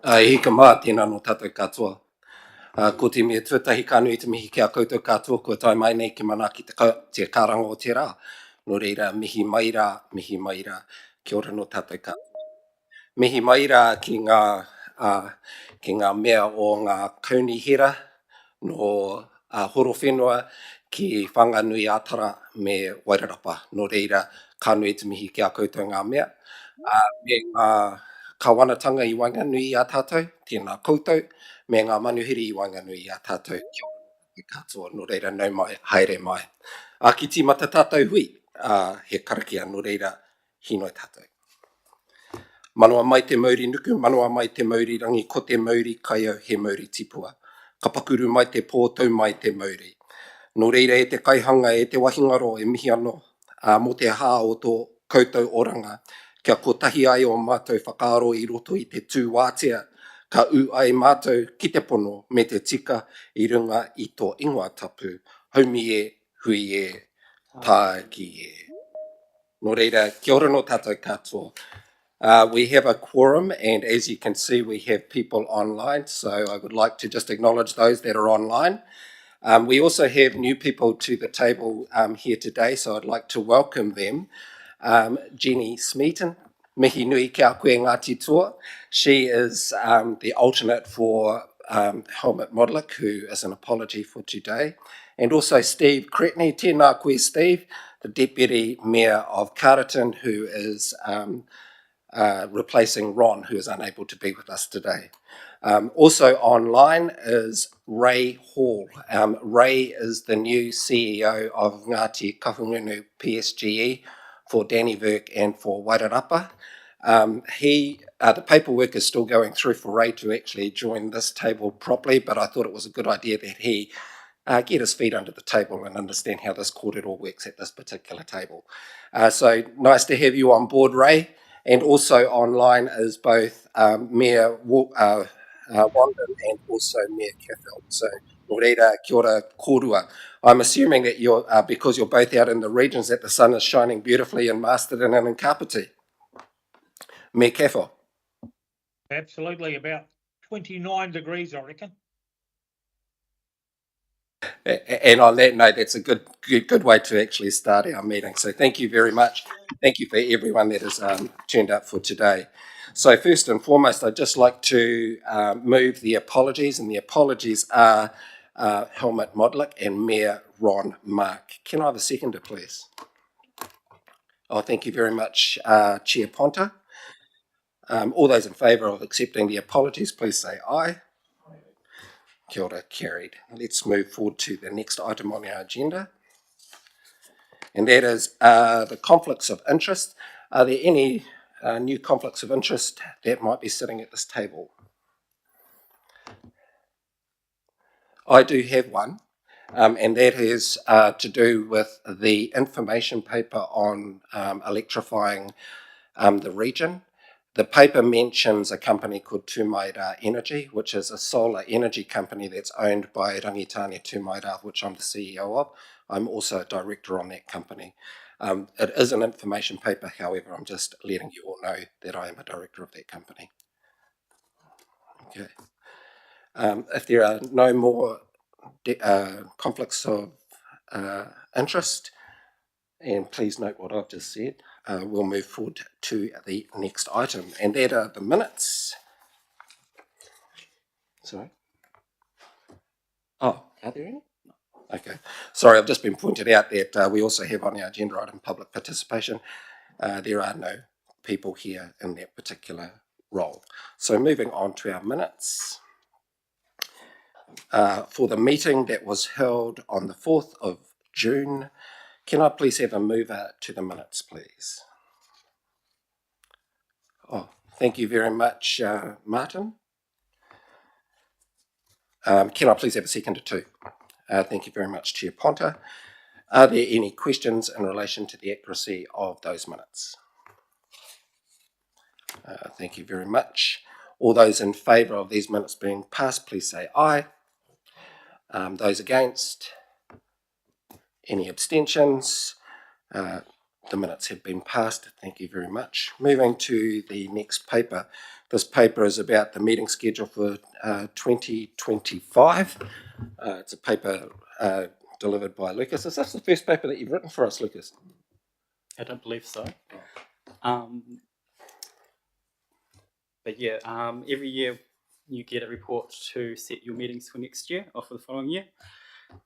I ka mā tēnā no tātou katoa. Ko te mea tuatahi ka nui te mihi ki a koutou katoa, ko tai mai nei ki mana ki te karanga o te rā. No reira, mihi mai rā, kia ora no tātou katoa. Mihi mai rā ki ngā mea o ngā kaunihira, no horo whenua, ki whanganui ātara me Wairarapa. No reira, ka nui te mihi ki a koutou ngā mea. Me ngā kawanatanga i wanganui a tātou, tēnā koutou, me ngā manuhiri i wanganui a tātou, kia ora te katoa, no reira nau mai, haere mai. Ki tīmata tātou hui, he karakia, no reira, hinoi tātou. Manoa mai te mauri nuku, manoa mai te mauri rangi, ko te mauri kai au he mauri tipua. Ka pakuru mai te pōtau mai te mauri. No reira e te kaihanga e te wahingaro e mihi anō, mo te hā o tō koutou oranga, kia kotahi ai o mātou whakaaro i roto i te tū wātea, ka u ai mātou ki te pono me te tika i runga i tō ingoa tapu, haumi e, hui e, tā ki e. No reira, kia ora no tātou katoa. We have a quorum, and as you can see, we have people online, so I would like to just acknowledge those that are online. We also have new people to the table here today, so I'd like to welcome them. Jenny Smeaton, mihi nui kia koe Ngāti Toa. She is the alternate for Helmut Modlik, who is an apology for today. And also Steve Cretney, tēnā koe Steve, the Deputy Mayor of Carterton, who is replacing Ron, who is unable to be with us today. Also online is Ray Hall. Ray is the new CEO of Ngāti Kahungunu PSGE for Danny Virk and for Wairarapa. The paperwork is still going through for Ray to actually join this table properly, but I thought it was a good idea that he get his feet under the table and understand how this korero works at this particular table. So nice to have you on board, Ray. And also online is both Mayor Wanden and also Mayor Cathell. So, no reira, kia ora kōrua. I'm assuming that you're, because you're both out in the regions, that the sun is shining beautifully in Masterton and in Kapiti. Mayor Cathell. Absolutely, about 29 degrees, I reckon. And on that note, that's a good way to actually start our meeting. So thank you very much. Thank you for everyone that has turned up for today. So first and foremost, I'd just like to move the apologies, and the apologies are Helmut Modlik and Mayor Ron Mark. Can I have a seconder, please? Oh, thank you very much, Chair Ponta. All those in favour of accepting the apologies, please say aye. Kia ora, carried. Let's move forward to the next item on our agenda. And that is the conflicts of interest. Are there any new conflicts of interest that might be sitting at this table? I do have one, and that is to do with the information paper on electrifying the region. The paper mentions a company called Tumaira Energy, which is a solar energy company that's owned by Rangitane Tumaira, which I'm the CEO of. I'm also a director on that company. It is an information paper, however, I'm just letting you all know that I am a director of that company. Okay. If there are no more conflicts of interest, and please note what I've just said, we'll move forward to the next item, and that are the minutes. Sorry. Oh, are there any? Okay. Sorry, I've just been pointed out that we also have on our agenda item public participation. There are no people here in that particular role. So moving on to our minutes. For the meeting that was held on the 4th of June, can I please have a mover to the minutes, please? Oh, thank you very much, Martin. Can I please have a seconder too? Thank you very much, Chair Ponta. Are there any questions in relation to the accuracy of those minutes? Thank you very much. All those in favour of these minutes being passed, please say aye. Those against? Any abstentions? The minutes have been passed. Thank you very much. Moving to the next paper, This paper is about the meeting schedule for 2025. It's a paper delivered by Lucas. Is this the first paper that you've written for us, Lucas? I don't believe so. But yeah, every year you get a report to set your meetings for next year or for the following year.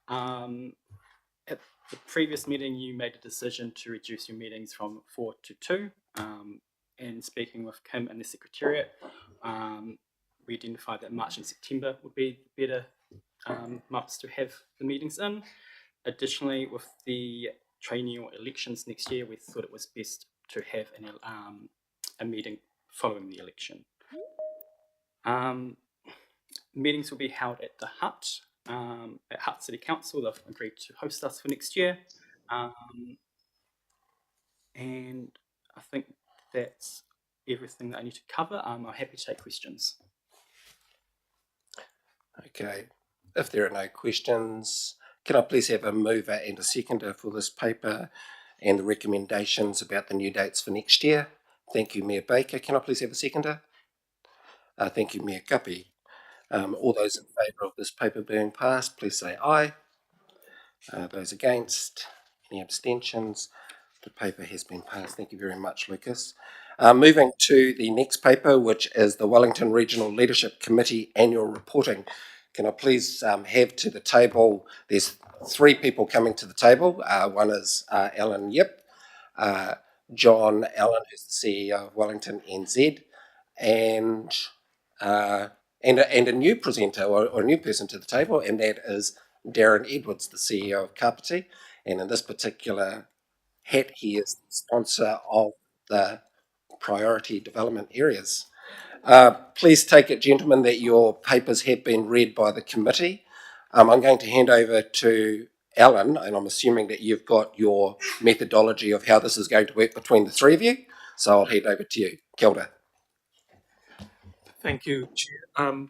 At the previous meeting, you made a decision to reduce your meetings from 4 to 2. And speaking with Kim and the Secretariat, we identified that March and September would be better months to have the meetings in. Additionally, with the triennial elections next year, we thought it was best to have a meeting following the election. Meetings will be held at the Hut, at Hut City Council. They've agreed to host us for next year. And I think that's everything that I need to cover. I'm happy to take questions. Okay, if there are no questions, can I please have a mover and a seconder for this paper and the recommendations about the new dates for next year? Thank you, Mayor Baker. Can I please have a seconder? Thank you, Mayor Guppy. All those in favour of this paper being passed, please say aye. Those against, any abstentions? The paper has been passed. Thank you very much, Lucas. Moving to the next paper, which is the Wellington Regional Leadership Committee Annual Reporting. Can I please have to the table, there's 3 people coming to the table. One is Alan Yip, John Allen, who's the CEO of Wellington NZ, and a new presenter or a new person to the table, and that is Darren Edwards, the CEO of Kapiti. And in this particular hat, he is the sponsor of the priority development areas. Please take it, gentlemen, that your papers have been read by the committee. I'm going to hand over to Alan, and I'm assuming that you've got your methodology of how this is going to work between the 3 of you. So I'll hand over to you. Kia ora. Thank you, Chair.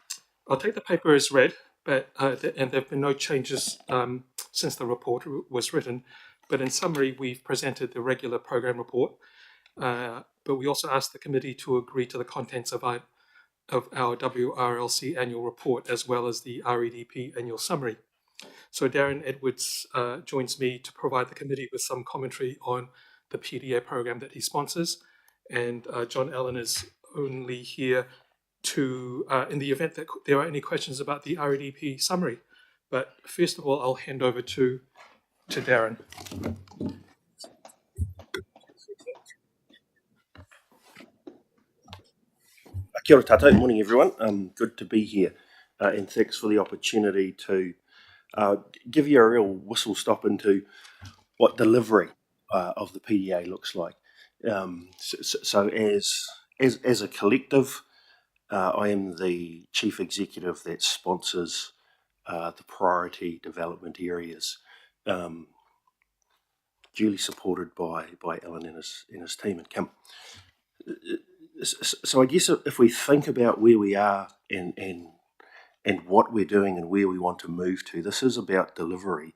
I'll take the paper as read, but and there have been no changes since the report was written. But in summary, we've presented the regular program report, but we also asked the committee to agree to the contents of our WRLC annual report, as well as the REDP annual summary. So Darren Edwards joins me to provide the committee with some commentary on the PDA program that he sponsors, and John Allen is only here to, in the event that there are any questions about the REDP summary. But first of all, I'll hand over to Darren. Kia ora tātou, morning everyone. Good to be here, and thanks for the opportunity to give you a real whistle stop into what delivery of the PDA looks like. So as a collective, I am the chief executive that sponsors the priority development areas, duly supported by Alan and his team and Kim. So I guess if we think about where we are and what we're doing and where we want to move to, this is about delivery.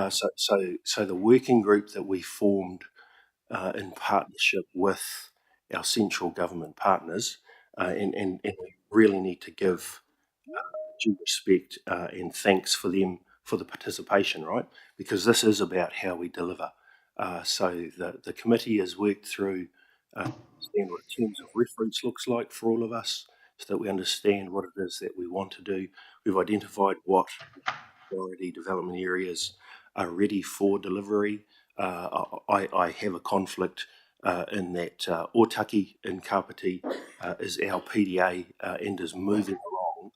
So the working group that we formed in partnership with our central government partners, and we really need to give due respect and thanks for them for the participation, right? Because this is about how we deliver. So the committee has worked through understand what terms of reference looks like for all of us, so that we understand what it is that we want to do. We've identified what priority development areas are ready for delivery. I have a conflict in that Otaki in Kapiti is our PDA and is moving along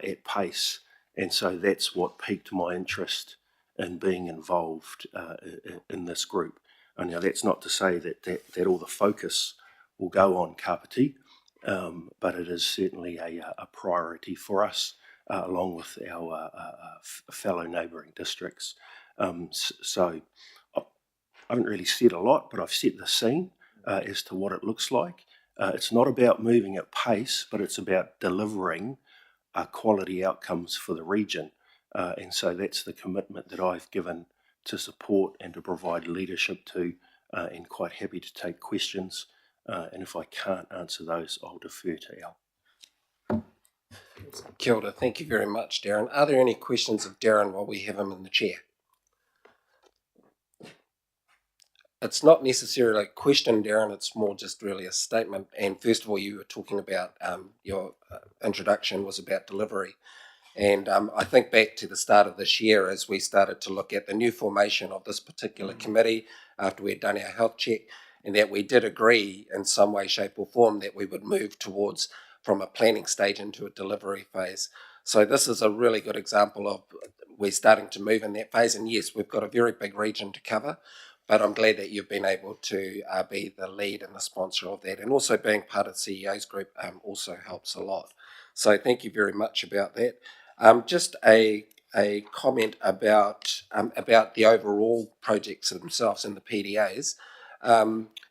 at pace, and so that's what piqued my interest in being involved in this group. And now that's not to say that all the focus will go on Kapiti, but it is certainly a priority for us, along with our fellow neighbouring districts. So I haven't really said a lot, but I've set the scene as to what it looks like. It's not about moving at pace, but it's about delivering quality outcomes for the region. And so that's the commitment that I've given to support and to provide leadership to, and quite happy to take questions. And if I can't answer those, I'll defer to Al. Kia ora. Thank you very much, Darren. Are there any questions of Darren while we have him in the chair? It's not necessarily a question, Darren, it's more just really a statement. And first of all, you were talking about your introduction was about delivery. And I think back to the start of this year as we started to look at the new formation of this particular committee after we had done our health check, and that we did agree in some way, shape or form that we would move towards from a planning stage into a delivery phase. So this is a really good example of we're starting to move in that phase. And yes, we've got a very big region to cover, but I'm glad that you've been able to be the lead and the sponsor of that. And also being part of the CEO's group also helps a lot. So thank you very much about that. Just a comment about the overall projects themselves and the PDAs.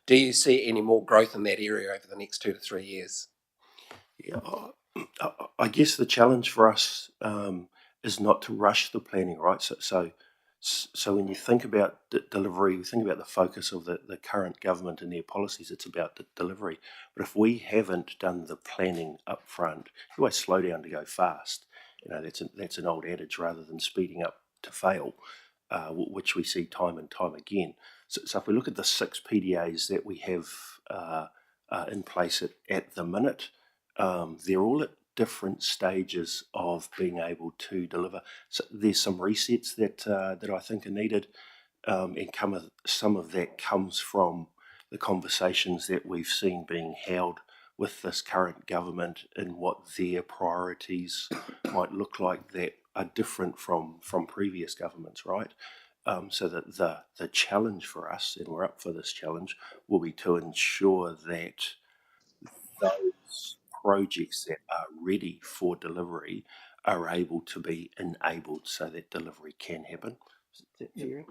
Do you see any more growth in that area over the next 2 to 3 years? Yeah, I guess the challenge for us is not to rush the planning, right? So when you think about delivery, we think about the focus of the current government and their policies. It's about the delivery. But if we haven't done the planning up front, you always slow down to go fast. You know, that's an old adage, rather than speeding up to fail, which we see time and time again. So if we look at the 6 PDAs that we have in place at the minute, they're all at different stages of being able to deliver. So there's some resets that I think are needed, and some of that comes from the conversations that we've seen being held with this current government and what their priorities might look like that are different from previous governments, right? So that the challenge for us, and we're up for this challenge, will be to ensure that those projects that are ready for delivery are able to be enabled so that delivery can happen. Is that fair?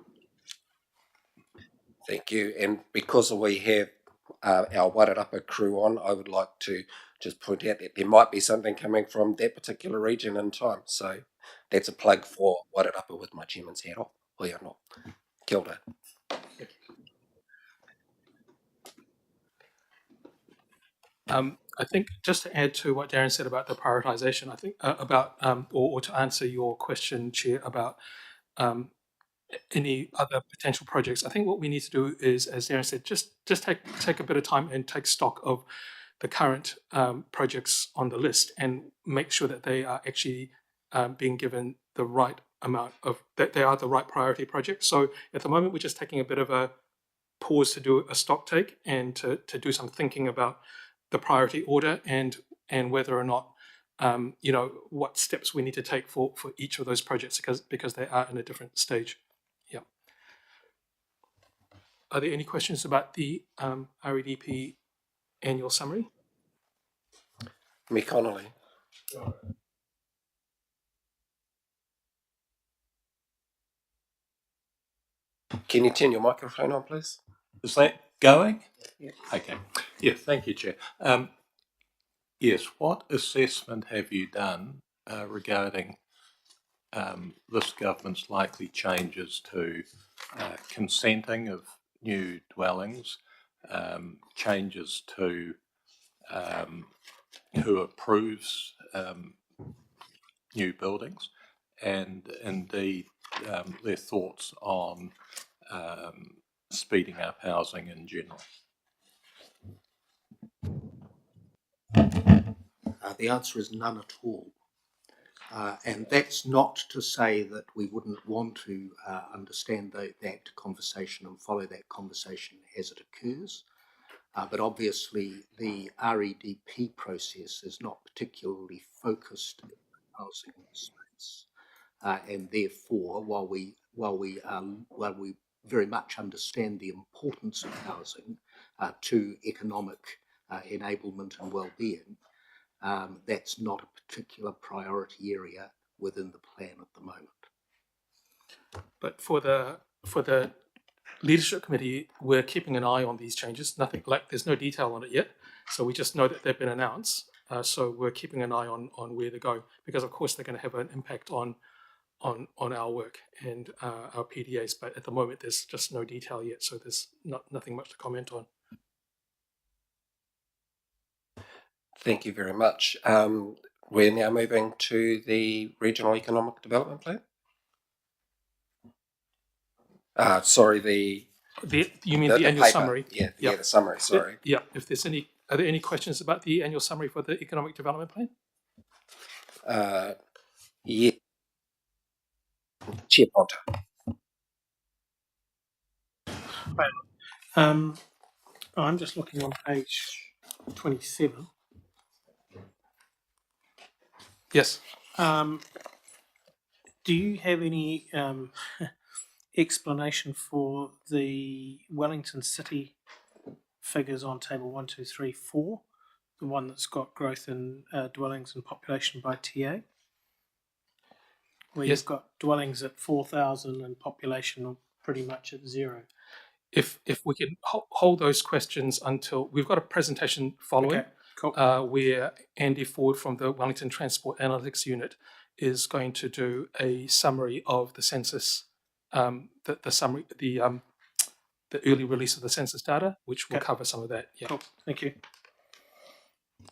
Thank you. And because we have our Wairarapa crew on, I would like to just point out that there might be something coming from that particular region in time. So that's a plug for Wairarapa with my chairman's hat off. Hoi anō. Kia ora. I think just to add to what Darren said about the prioritisation, I think or to answer your question, Chair, about any other potential projects, I think what we need to do is, as Darren said, just take a bit of time and take stock of the current projects on the list and make sure that they are actually being given the right amount of, that they are the right priority projects. So at the moment, we're just taking a bit of a pause to do a stock take and to do some thinking about the priority order and whether or not what steps we need to take for each of those projects because they are in a different stage. Yeah. Are there any questions about the REDP annual summary? Me Connolly. Can you turn your microphone on, please? Is that going? Yeah. Okay. Yeah, thank you, Chair. Yes, what assessment have you done regarding this government's likely changes to consenting of new dwellings, changes to who approves new buildings, and indeed their thoughts on speeding up housing in general? The answer is none at all. And that's not to say that we wouldn't want to understand that conversation and follow that conversation as it occurs. But obviously the REDP process is not particularly focused in the housing space. And therefore, while we very much understand the importance of housing to economic enablement and well-being, that's not a particular priority area within the plan at the moment. But for the leadership committee, we're keeping an eye on these changes. There's no detail on it yet, so we just know that they've been announced. So we're keeping an eye on where they go, because of course they're going to have an impact on our work and our PDAs. But at the moment, there's just no detail yet, so there's nothing much to comment on. Thank you very much. We're now moving to the Regional Economic Development Plan. Sorry, You mean the annual paper. summary? Yeah, Yep. the summary, sorry. Yeah. If there's are there any questions about the annual summary for the economic development plan? Yeah. Chair Ponta. I'm just looking on page 27. Yes. Do you have any explanation for the Wellington City figures on table 1, 2, 3, 4? The one that's got growth in dwellings and population by TA? Where Yes. you've got dwellings at 4,000 and population pretty much at 0. If we can hold those questions until we've got a presentation following, Okay, cool. where Andy Ford from the Wellington Transport Analytics Unit is going to do a summary of the census, the early release of the census data, which will Okay. cover some of that. Yeah. Cool. Thank you.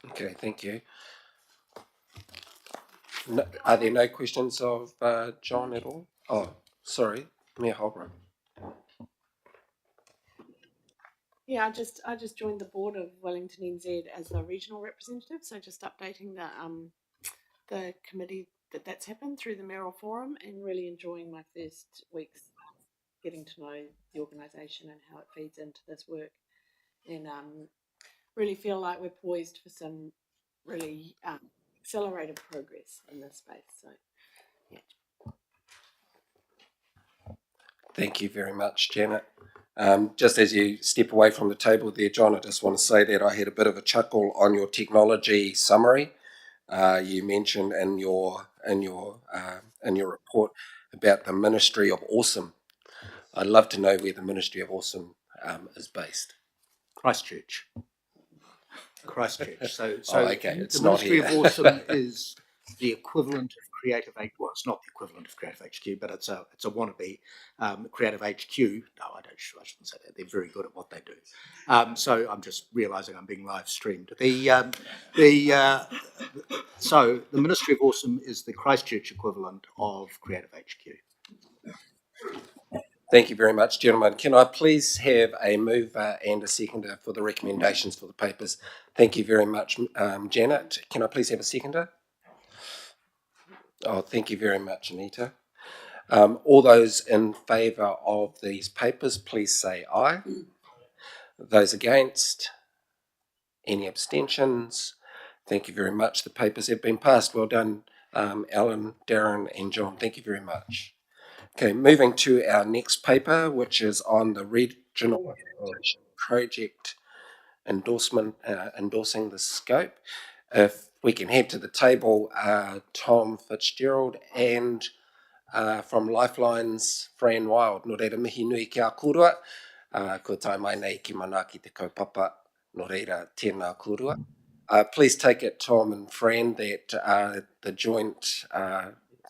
Okay, thank you. No, are there no questions of John at all? Oh, sorry, Mayor Holbrook. Yeah, I just joined the board of Wellington NZ as a regional representative, so just updating the committee that's happened through the mayoral forum, and really enjoying my first weeks getting to know the organisation and how it feeds into this work, and really feel like we're poised for some really accelerated progress in this space. So, yeah. Thank you very much, Janet. Just as you step away from the table there, John, I just want to say that I had a bit of a chuckle on your technology summary. You mentioned in your report about the Ministry of Awesome. I'd love to know where the Ministry of Awesome is based. Christchurch. So okay, it's the not Ministry here. of Awesome is the equivalent of Creative HQ. Well, it's not the equivalent of Creative HQ, but it's a wannabe Creative HQ. No, I shouldn't say that. They're very good at what they do. So I'm just realising I'm being live streamed. So the Ministry of Awesome is the Christchurch equivalent of Creative HQ. Thank you very much, gentlemen. Can I please have a mover and a seconder for the recommendations for the papers? Thank you very much, Janet. Can I please have a seconder? Oh, thank you very much, Anita. All those in favour of these papers, please say aye. Those against? Any abstentions? Thank you very much. The papers have been passed. Well done, Alan, Darren and John. Thank you very much. Okay, moving to our next paper, which is on the regional project endorsement, endorsing the scope. If we can head to the table, Tom Fitzgerald and from Lifelines, Fran Wild. No reira mihi nui ki a kūrua. Ko tai mai nei ki mana ki te kaupapa. No reira tēnā kūrua. Please take it, Tom and Fran, that the joint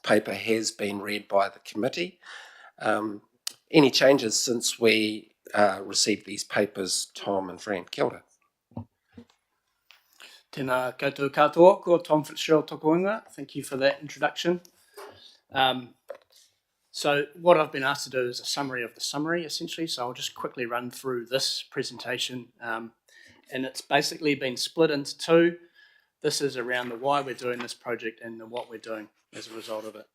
paper has been read by the committee. Any changes since we received these papers, Tom and Fran? Kia ora. Tēnā koutou katoa, ko Tom Fitzgerald tōku ingoa. Thank you for that introduction. So what I've been asked to do is a summary of the summary, essentially. So I'll just quickly run through this presentation. And it's basically been split into two. This is around the why we're doing this project and the what we're doing as a result of it.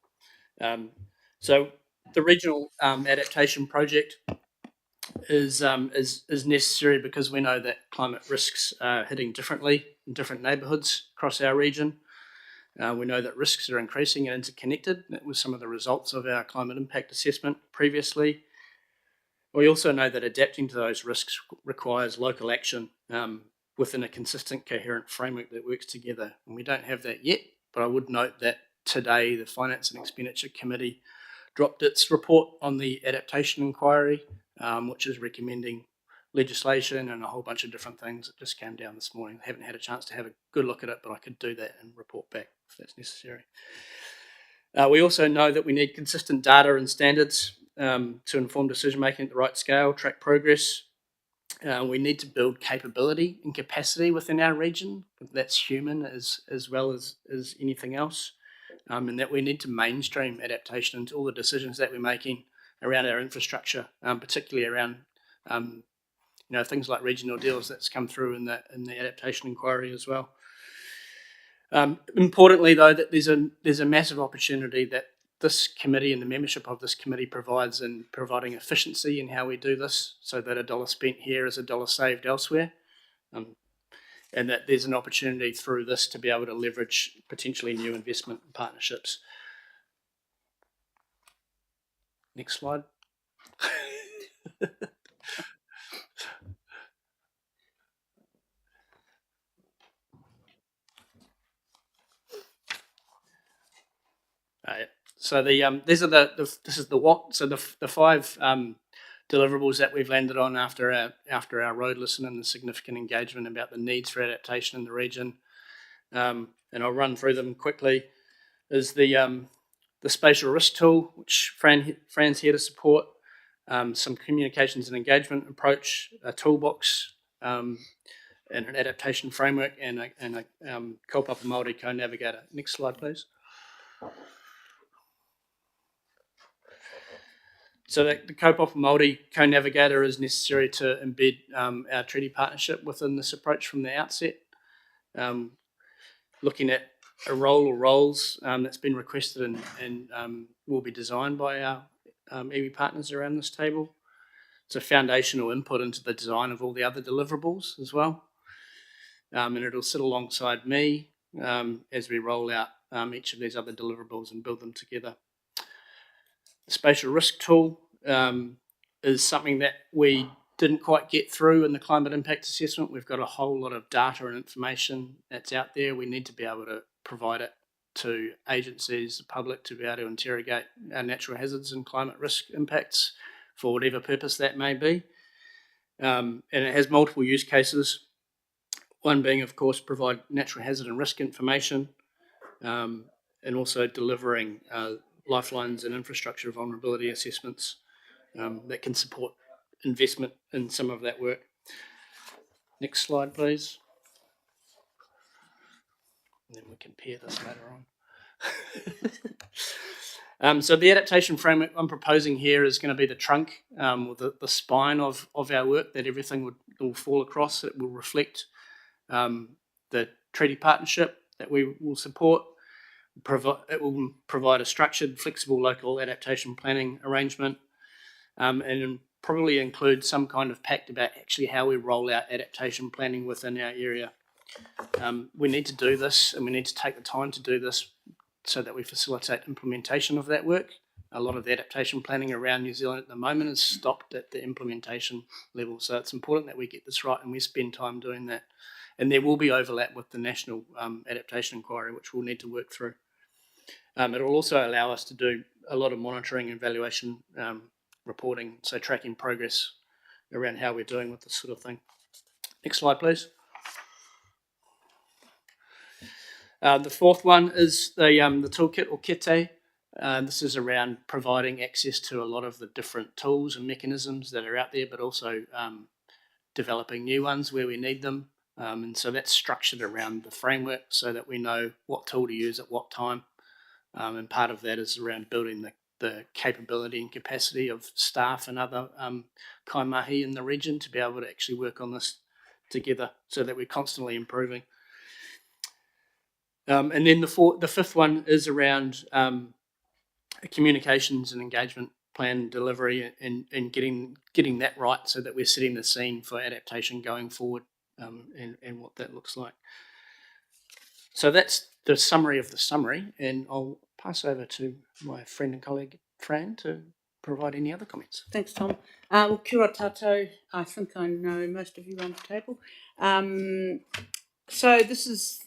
So the regional adaptation project is necessary because we know that climate risks are hitting differently in different neighbourhoods across our region. We know that risks are increasing and interconnected. That was some of the results of our climate impact assessment previously. We also know that adapting to those risks requires local action within a consistent, coherent framework that works together. And we don't have that yet, but I would note that today the Finance and Expenditure Committee dropped its report on the adaptation inquiry, which is recommending legislation and a whole bunch of different things. It just came down this morning. I haven't had a chance to have a good look at it, but I could do that and report back if that's necessary. We also know that we need consistent data and standards to inform decision making at the right scale, track progress, We need to build capability and capacity within our region. That's human as well as anything else. And that we need to mainstream adaptation into all the decisions that we're making around our infrastructure, particularly around things like regional deals that's come through in the adaptation inquiry as well. Importantly, though, that there's a massive opportunity that this committee and the membership of this committee provides in providing efficiency in how we do this, so that $1 spent here is $1 saved elsewhere, and that there's an opportunity through this to be able to leverage potentially new investment partnerships. Next slide. So this is the what. So the 5 deliverables that we've landed on after our road listen and the significant engagement about the needs for adaptation in the region, and I'll run through them quickly. Is the spatial risk tool, which Fran's here to support, some communications and engagement approach, a toolbox, and an adaptation framework, and a kaupapa Māori co-navigator. Next slide, please. So the kaupapa Māori co-navigator is necessary to embed our treaty partnership within this approach from the outset. Looking at a role or roles that's been requested and will be designed by our iwi partners around this table. It's a foundational input into the design of all the other deliverables as well. And it'll sit alongside me as we roll out each of these other deliverables and build them together. The spatial risk tool is something that we didn't quite get through in the climate impact assessment. We've got a whole lot of data and information that's out there. We need to be able to provide it to agencies, the public, to be able to interrogate our natural hazards and climate risk impacts for whatever purpose that may be. And it has multiple use cases. One being, of course, provide natural hazard and risk information, and also delivering lifelines and infrastructure vulnerability assessments that can support investment in some of that work. Next slide, please. And then we can pair this later on. So the adaptation framework I'm proposing here is going to be the trunk, or the spine of our work that everything will fall across. It will reflect the treaty partnership that we will support. It will provide a structured, flexible local adaptation planning arrangement, and probably include some kind of pact about actually how we roll out adaptation planning within our area. We need to do this, and we need to take the time to do this so that we facilitate implementation of that work. A lot of the adaptation planning around New Zealand at the moment is stopped at the implementation level, so it's important that we get this right and we spend time doing that. And there will be overlap with the National Adaptation Inquiry, which we'll need to work through. It will also allow us to do a lot of monitoring and evaluation reporting, so tracking progress around how we're doing with this sort of thing. Next slide, please. The fourth one is the toolkit, or kete. This is around providing access to a lot of the different tools and mechanisms that are out there, but also developing new ones where we need them. And so that's structured around the framework so that we know what tool to use at what time. And part of that is around building the capability and capacity of staff and other kaimahi in the region to be able to actually work on this together so that we're constantly improving. And then the fifth one is around communications and engagement plan delivery and getting that right so that we're setting the scene for adaptation going forward, and what that looks like. So that's the summary of the summary, and I'll pass over to my friend and colleague Fran to provide any other comments. Thanks, Tom. Well, kia ora tātou. I think I know most of you on the table. So this is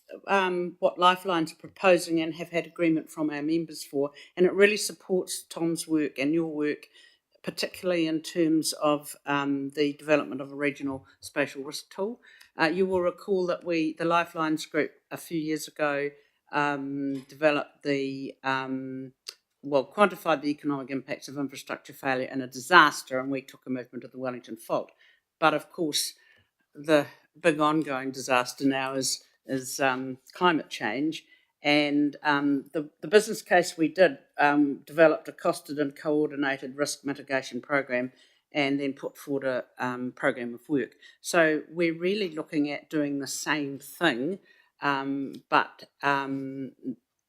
what Lifeline's proposing and have had agreement from our members for, and it really supports Tom's work and your work, particularly in terms of the development of a regional spatial risk tool. You will recall that the Lifelines group a few years ago developed quantified the economic impacts of infrastructure failure in a disaster, and we took a movement of the Wellington fault. but of course, the big ongoing disaster now is climate change. And the business case we did developed a costed and coordinated risk mitigation program, and then put forward a program of work. So we're really looking at doing the same thing, but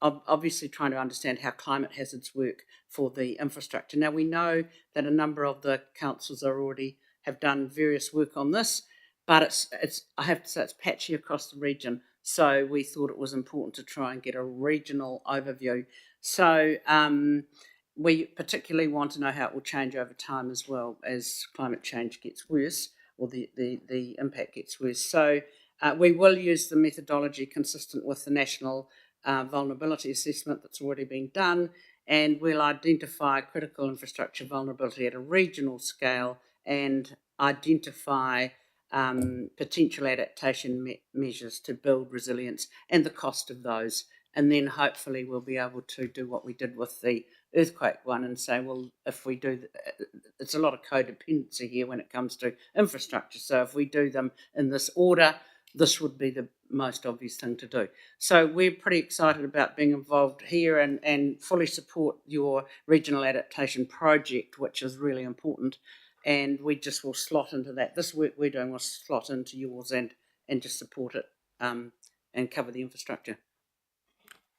obviously trying to understand how climate hazards work for the infrastructure. Now, we know that a number of the councils have done various work on this, but it's I have to say it's patchy across the region. So we thought it was important to try and get a regional overview. So we particularly want to know how it will change over time as well as climate change gets worse, or the impact gets worse. So we will use the methodology consistent with the national vulnerability assessment that's already been done, and we'll identify critical infrastructure vulnerability at a regional scale and identify potential adaptation measures to build resilience and the cost of those. And then hopefully we'll be able to do what we did with the earthquake one and say, well, if we do, it's a lot of codependency here when it comes to infrastructure. So if we do them in this order, this would be the most obvious thing to do. So we're pretty excited about being involved here and fully support your regional adaptation project, which is really important. And we just will slot into that. This work we're doing will slot into yours and just support it and cover the infrastructure.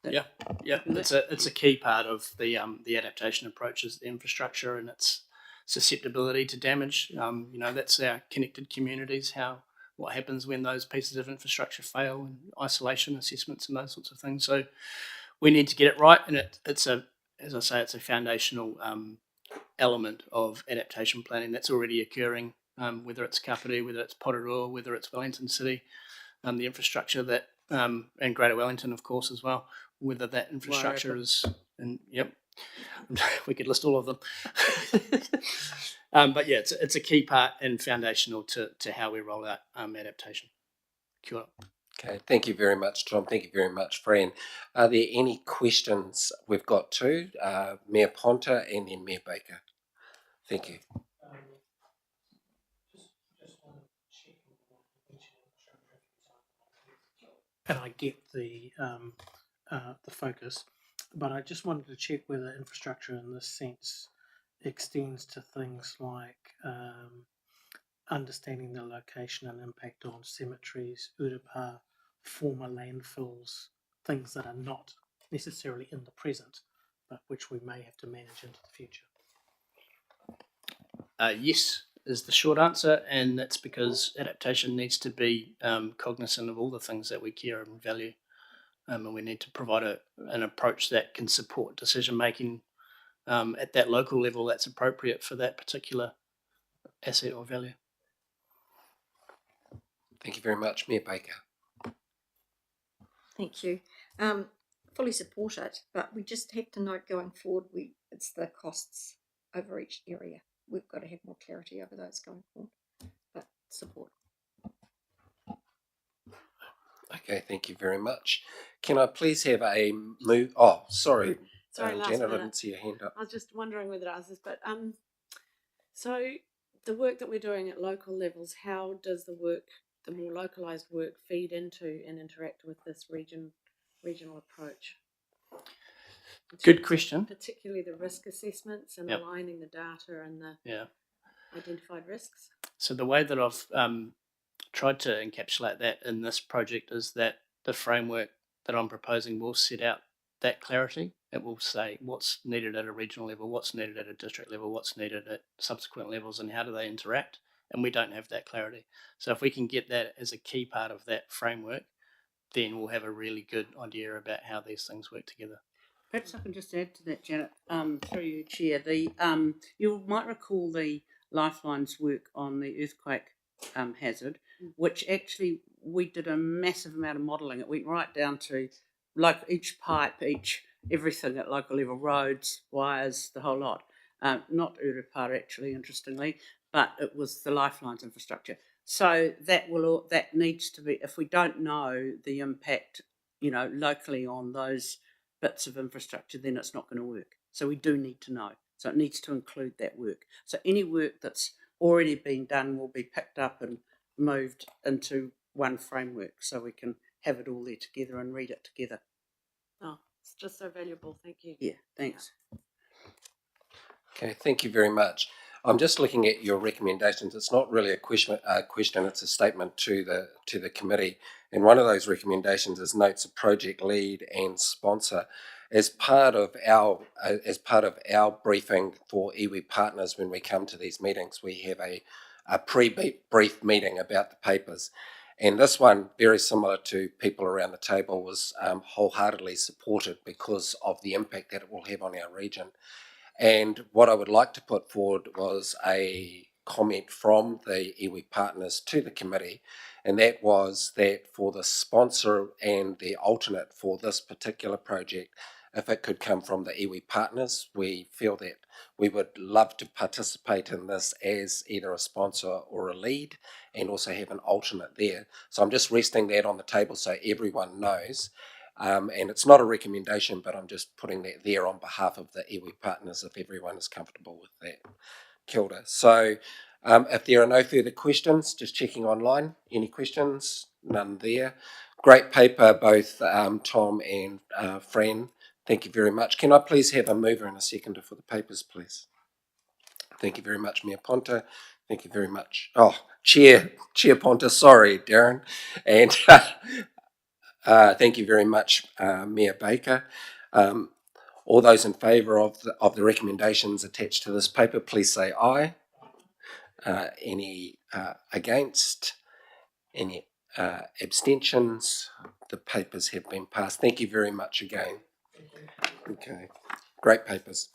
Yeah, it's a key part of the adaptation approach is the infrastructure and its susceptibility to damage. That's our connected communities. What happens when those pieces of infrastructure fail, and isolation assessments and those sorts of things. So we need to get it right, and it's a foundational element of adaptation planning that's already occurring. Whether it's Kapiti, whether it's Porirua, whether it's Wellington City, the infrastructure that and Greater Wellington, of course, as well. Whether that infrastructure is, and yep, we could list all of them. But yeah, it's a key part and foundational to how we roll out adaptation. Kia ora. Okay, thank you very much, Tom. Thank you very much, Fran. Are there any questions? We've got two, Mayor Ponta and then Mayor Baker. Thank you. And I get the focus, but I just wanted to check whether infrastructure in this sense extends to things like understanding the location and impact on cemeteries, urupā, former landfills, things that are not necessarily in the present, but which we may have to manage into the future. Yes is the short answer, and that's because adaptation needs to be cognizant of all the things that we care and value, and we need to provide an approach that can support decision making at that local level that's appropriate for that particular asset or value. Thank you very much, Mayor Baker. Thank you. Fully support it, but we just have to note going forward, it's the costs over each area. We've got to have more clarity over those going forward, but support. Okay, thank you very much. Can I please have a move? Oh, sorry. Sorry, last Janet, I minute. didn't see your hand up. I was just wondering whether I asked this, but so the work that we're doing at local levels, how does the more localized work, feed into and interact with this regional approach? Good question. Particularly the risk assessments and aligning the data and the identified risks. So the way that I've tried to encapsulate that in this project is that the framework that I'm proposing will set out that clarity. It will say what's needed at a regional level, what's needed at a district level, what's needed at subsequent levels, and how do they interact. And we don't have that clarity. So if we can get that as a key part of that framework, then we'll have a really good idea about how these things work together. Perhaps I can just add to that, Janet, through you, Chair. You might recall the Lifelines work on the earthquake hazard, which actually we did a massive amount of modelling. It went right down to like each pipe, everything at local level, roads, wires, the whole lot. Not urupā actually, interestingly, but it was the Lifelines infrastructure. So that needs to be, if we don't know the impact, locally on those bits of infrastructure, then it's not going to work. So we do need to know. So it needs to include that work. So any work that's already been done will be picked up and moved into one framework so we can have it all there together and read it together. Oh, it's just so valuable. Thank you. Yeah, thanks. Okay, thank you very much. I'm just looking at your recommendations. It's not really a question, it's a statement to the committee. And one of those recommendations is notes of project lead and sponsor. As part of our briefing for iwi partners, when we come to these meetings, we have a pre-brief meeting about the papers. And this one, very similar to people around the table, was wholeheartedly supported because of the impact that it will have on our region. And what I would like to put forward was a comment from the iwi partners to the committee, and that was that for the sponsor and the alternate for this particular project, if it could come from the iwi partners, we feel that we would love to participate in this as either a sponsor or a lead, and also have an alternate there. So I'm just resting that on the table so everyone knows. And it's not a recommendation, but I'm just putting that there on behalf of the iwi partners if everyone is comfortable with that. Kia ora. So if there are no further questions, just checking online. Any questions? None there. Great paper, both Tom and Fran. Thank you very much. Can I please have a mover and a seconder for the papers, please? Thank you very much, Mayor Ponta. Thank you very much. Oh, Chair Ponta, sorry, Darren. And thank you very much, Mayor Baker. All those in favour of the recommendations attached to this paper, please say aye. Any against? Any abstentions? The papers have been passed. Thank you very much again. Okay, great papers.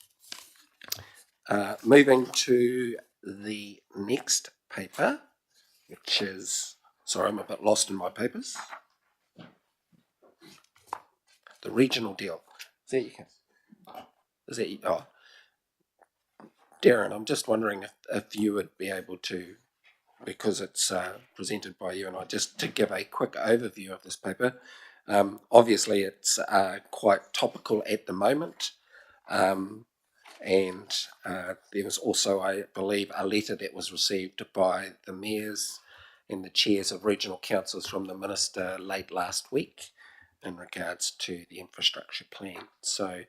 Moving to the next paper, which is, sorry, I'm a bit lost in my papers. The regional deal. Is that you? Oh, Darren, I'm just wondering if you would be able to, because it's presented by you and I, just to give a quick overview of this paper. Obviously, it's quite topical at the moment. And there was also, I believe, a letter that was received by the mayors and the chairs of regional councils from the minister late last week in regards to the infrastructure plan. So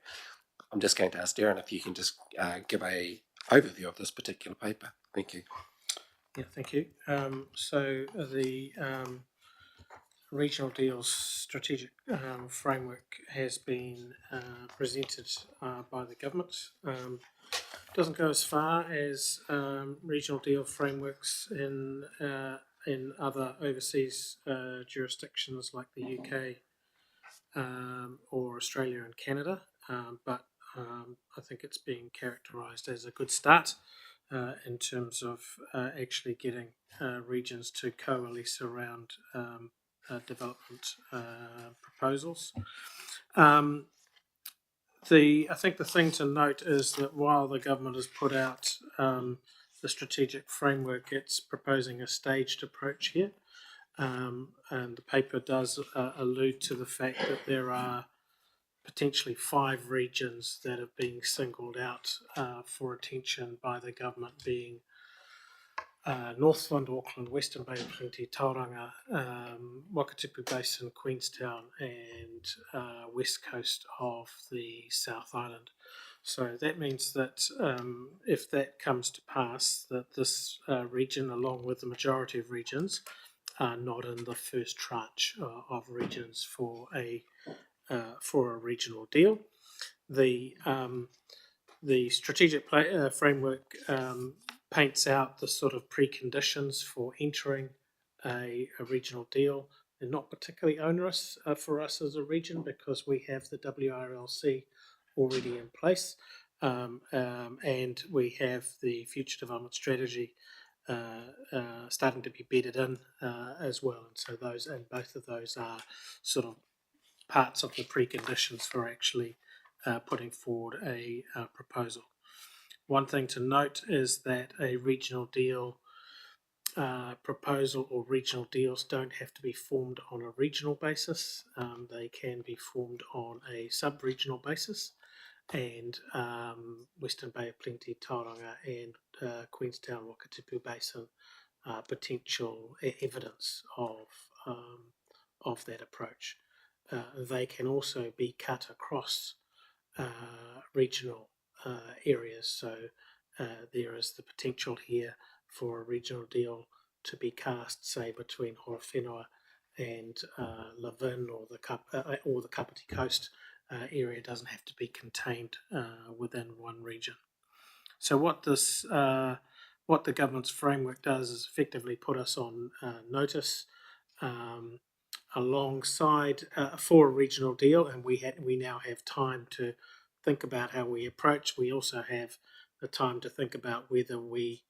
I'm just going to ask Darren if you can just give a overview of this particular paper. Thank you. Yeah, thank you. So the regional deals strategic framework has been presented by the government. Doesn't go as far as regional deal frameworks in other overseas jurisdictions like the UK or Australia and Canada, but I think it's being characterised as a good start in terms of actually getting regions to coalesce around development proposals. I think the thing to note is that while the government has put out the strategic framework, it's proposing a staged approach here. And the paper does allude to the fact that there are potentially 5 regions that are being singled out for attention by the government, being Northland, Auckland, Western Bay of Plenty, Tauranga, Wakatipu Basin, Queenstown, and west coast of the South Island. So that means that if that comes to pass, that this region, along with the majority of regions, are not in the first tranche of regions for a regional deal. The strategic framework paints out the sort of preconditions for entering a regional deal. They're not particularly onerous for us as a region because we have the WRLC already in place, and we have the future development strategy starting to be bedded in as well. And so both of those are sort of parts of the preconditions for actually putting forward a proposal. One thing to note is that a regional deal proposal or regional deals don't have to be formed on a regional basis. They can be formed on a sub-regional basis. and Western Bay of Plenty, Tauranga, and Queenstown Wakatipu Basin potential evidence of that approach. They can also be cut across regional areas, so there is the potential here for a regional deal to be cast, say, between Horowhenua and Levin or the Kapiti Coast area. Doesn't have to be contained within one region. So what the government's framework does is effectively put us on notice alongside for a regional deal, and we now have time to think about how we approach. We also have the time to think about whether we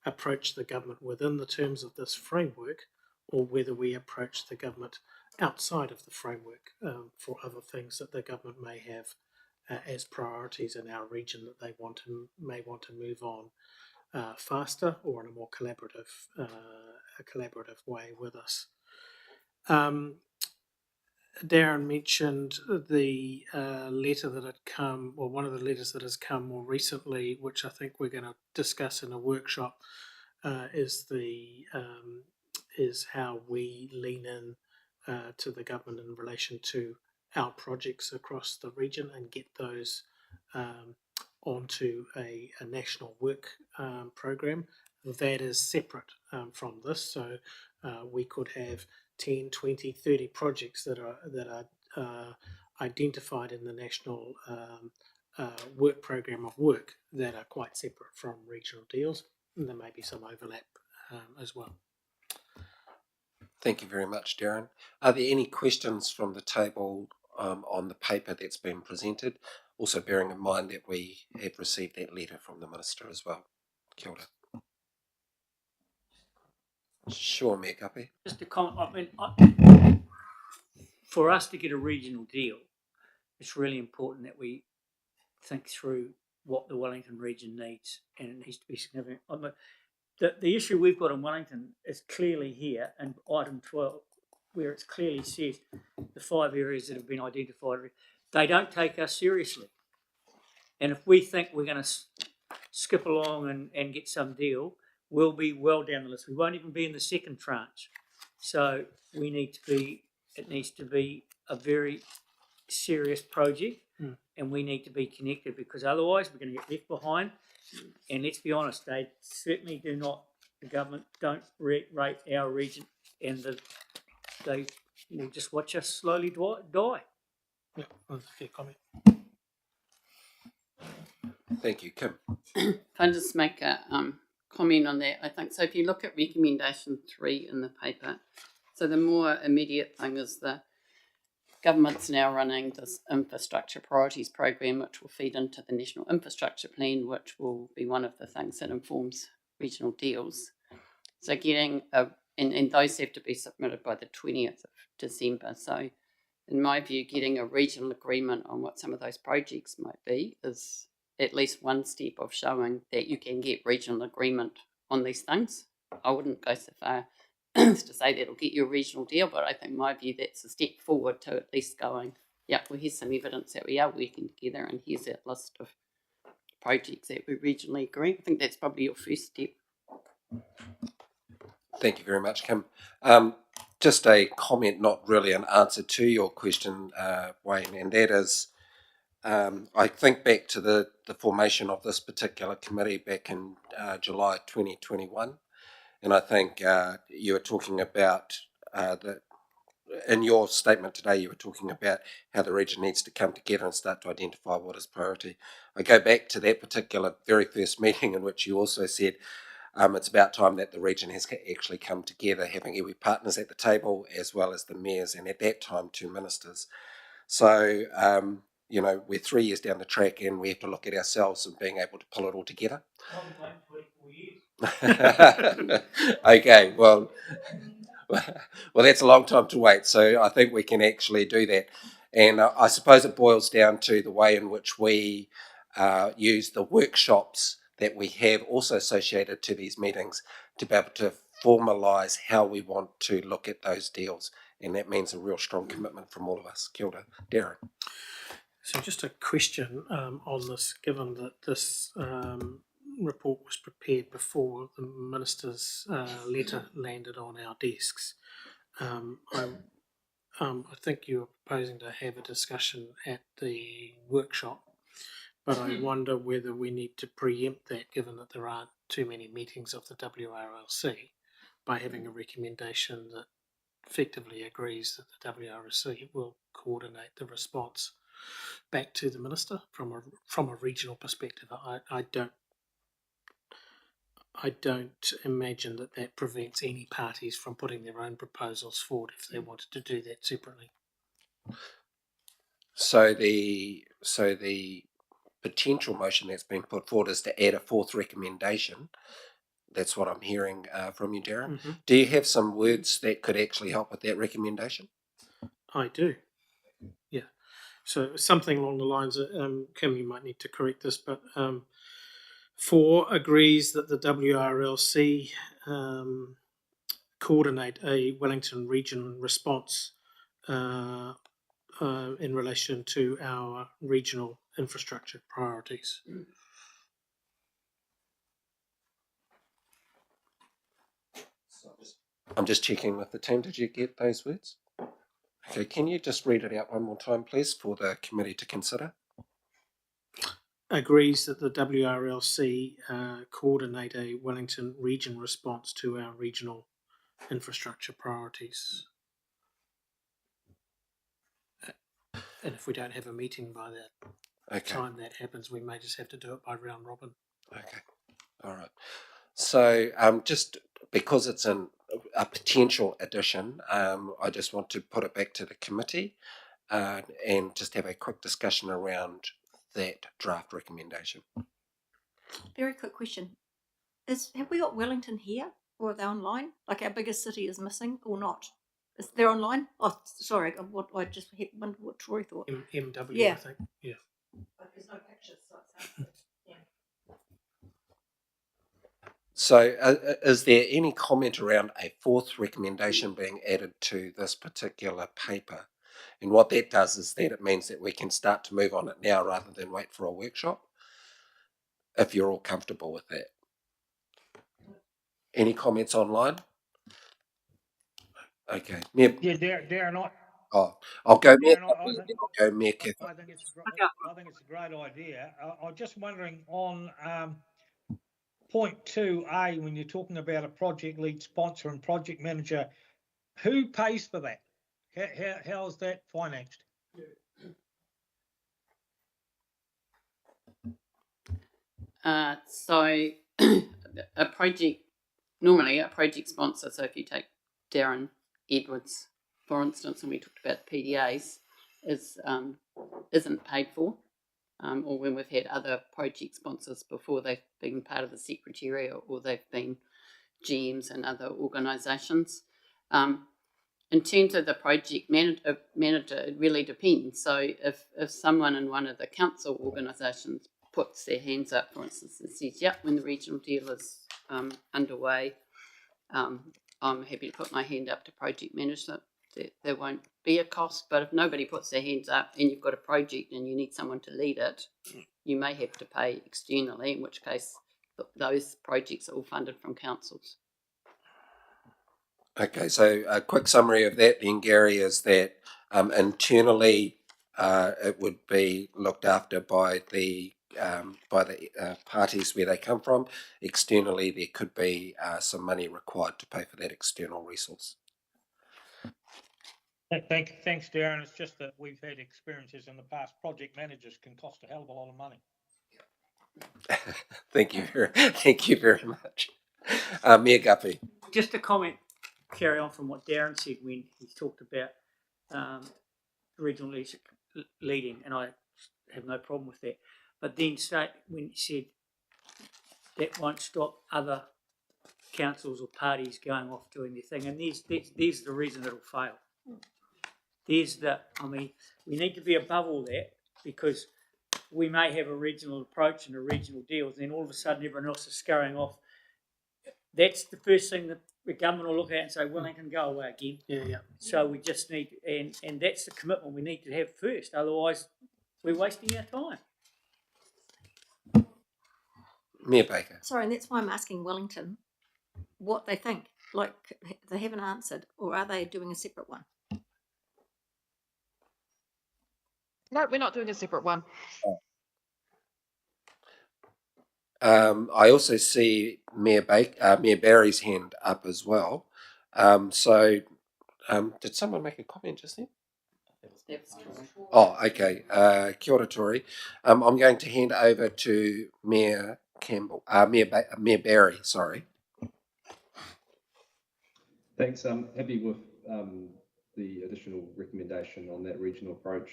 approach the government within the terms of this framework, or whether we approach the government outside of the framework for other things that the government may have as priorities in our region that they may want to move on faster or in a more collaborative way with us. Darren mentioned the letter that had come, or one of the letters that has come more recently, which I think we're going to discuss in a workshop, is how we lean in to the government in relation to our projects across the region and get those onto a national work program that is separate from this. So we could have 10, 20, 30 projects that are identified in the national work program of work that are quite separate from regional deals, and there may be some overlap as well. Thank you very much, Darren. Are there any questions from the table on the paper that's been presented? Also bearing in mind that we have received that letter from the Minister as well. Kia ora. Sure, Mayor Guppy. Just a comment. I mean, for us to get a regional deal, it's really important that we think through what the Wellington region needs, and it needs to be significant. I mean, the issue we've got in Wellington is clearly here in item 12, where it's clearly said the 5 areas that have been identified, they don't take us seriously. And if we think we're going to skip along and get some deal, we'll be well down the list. We won't even be in the second tranche. So it needs to be a very serious project, and we need to be connected, because otherwise we're going to get left behind. And let's be honest, they certainly do not, the government don't rate our region, and they will just watch us slowly die. Yeah, that's a fair comment. Thank you, Kim. If I just make a comment on that, I think so. If you look at recommendation 3 in the paper, so the more immediate thing is the government's now running this infrastructure priorities program, which will feed into the National Infrastructure Plan, which will be one of the things that informs regional deals. So getting and those have to be submitted by the 20th of December. So in my view, getting a regional agreement on what some of those projects might be is at least one step of showing that you can get regional agreement on these things. I wouldn't go so far as to say that it'll get you a regional deal, but I think in my view that's a step forward to at least going, yeah, well, here's some evidence that we are working together, and here's that list of projects that we regionally agree. I think that's probably your first step. Thank you very much, Kim. Just a comment, not really an answer to your question, Wayne, and that is, I think back to the formation of this particular committee back in July 2021, and I think you were talking about in your statement today, you were talking about how the region needs to come together and start to identify what is priority. I go back to that particular very first meeting in which you also said it's about time that the region has actually come together, having iwi partners at the table as well as the mayors, and at that time 2 ministers. So, we're 3 years down the track and we have to look at ourselves and being able to pull it all together. Okay, well, that's a long time to wait. So I think we can actually do that. And I suppose it boils down to the way in which we use the workshops that we have also associated to these meetings to be able to formalise how we want to look at those deals. And that means a real strong commitment from all of us. Kia ora. Darren. So just a question on this, given that this report was prepared before the minister's letter landed on our desks. I think you were proposing to have a discussion at the workshop, but I wonder whether we need to preempt that, given that there aren't too many meetings of the WRLC, by having a recommendation that effectively agrees that the WRLC will coordinate the response back to the minister from a regional perspective. I don't imagine that prevents any parties from putting their own proposals forward if they wanted to do that separately. So the potential motion that's been put forward is to add a fourth recommendation. That's what I'm hearing from you, Darren. Mm-hmm. Do you have some words that could actually help with that recommendation? I do. Yeah. So something along the lines of, Kim, you might need to correct this, but 4 agrees that the WRLC coordinate a Wellington region response in relation to our regional infrastructure priorities. I'm just checking with the team. Did you get those words? Okay, can you just read it out one more time, please, for the committee to consider? Agrees that the WRLC coordinate a Wellington region response to our regional infrastructure priorities. And if we don't have a meeting by that time that happens, we may just have to do it by round robin. Okay, all right. So just because it's a potential addition, I just want to put it back to the committee and just have a quick discussion around that draft recommendation. Very quick question. Have we got Wellington here, or are they online? Like our biggest city is missing or not? Is they're online? Oh, sorry, I just wondered what Troy thought. MW, Yeah. I think. Yeah. But there's no pictures, so it's yeah. So is there any comment around a fourth recommendation being added to this particular paper? And what that does is that it means that we can start to move on it now rather than wait for a workshop, if you're all comfortable with that. Any comments online? Okay. Yeah, Darren, I'll go Mayor Darren, Cathy, then I'll go Mayor Cathy. I think it's a great idea. I'm just wondering on point 2A, when you're talking about a project lead sponsor and project manager, who pays for that? How is that financed? So normally a project sponsor, so if you take Darren Edwards, for instance, and we talked about PDAs, isn't paid for, or when we've had other project sponsors before, they've been part of the Secretariat or they've been GMs and other organisations. In terms of the project manager, it really depends. So if someone in one of the council organisations puts their hands up, for instance, and says, yep, when the regional deal is underway, I'm happy to put my hand up to project management. There won't be a cost, but if nobody puts their hands up and you've got a project and you need someone to lead it, you may have to pay externally, in which case those projects are all funded from councils. Okay, so a quick summary of that then, Gary, is that internally it would be looked after by the parties where they come from. Externally, there could be some money required to pay for that external resource. Thanks, Darren. It's just that we've had experiences in the past. Project managers can cost a hell of a lot of money. Thank you very much. Mayor Guppy. Just a comment, carry on from what Darren said when he talked about regional leadership leading, and I have no problem with that. But then when he said that won't stop other councils or parties going off doing their thing, and there's the reason it'll fail. We need to be above all that, because we may have a regional approach and a regional deal, and then all of a sudden everyone else is scurrying off. That's the first thing that the government will look at and say, Wellington, go away again. Yeah. So we just need, and that's the commitment we need to have first. Otherwise, we're wasting our time. Mayor Baker. Sorry, and that's why I'm asking Wellington what they think. Like, they haven't answered, or are they doing a separate one? No, we're not doing a separate one. I also see Mayor Barry's hand up as well. So, did someone make a comment just then? Oh, okay. Kia ora, Tori. I'm going to hand over to Mayor Campbell, Mayor Barry. Sorry. Thanks. I'm happy with the additional recommendation on that regional approach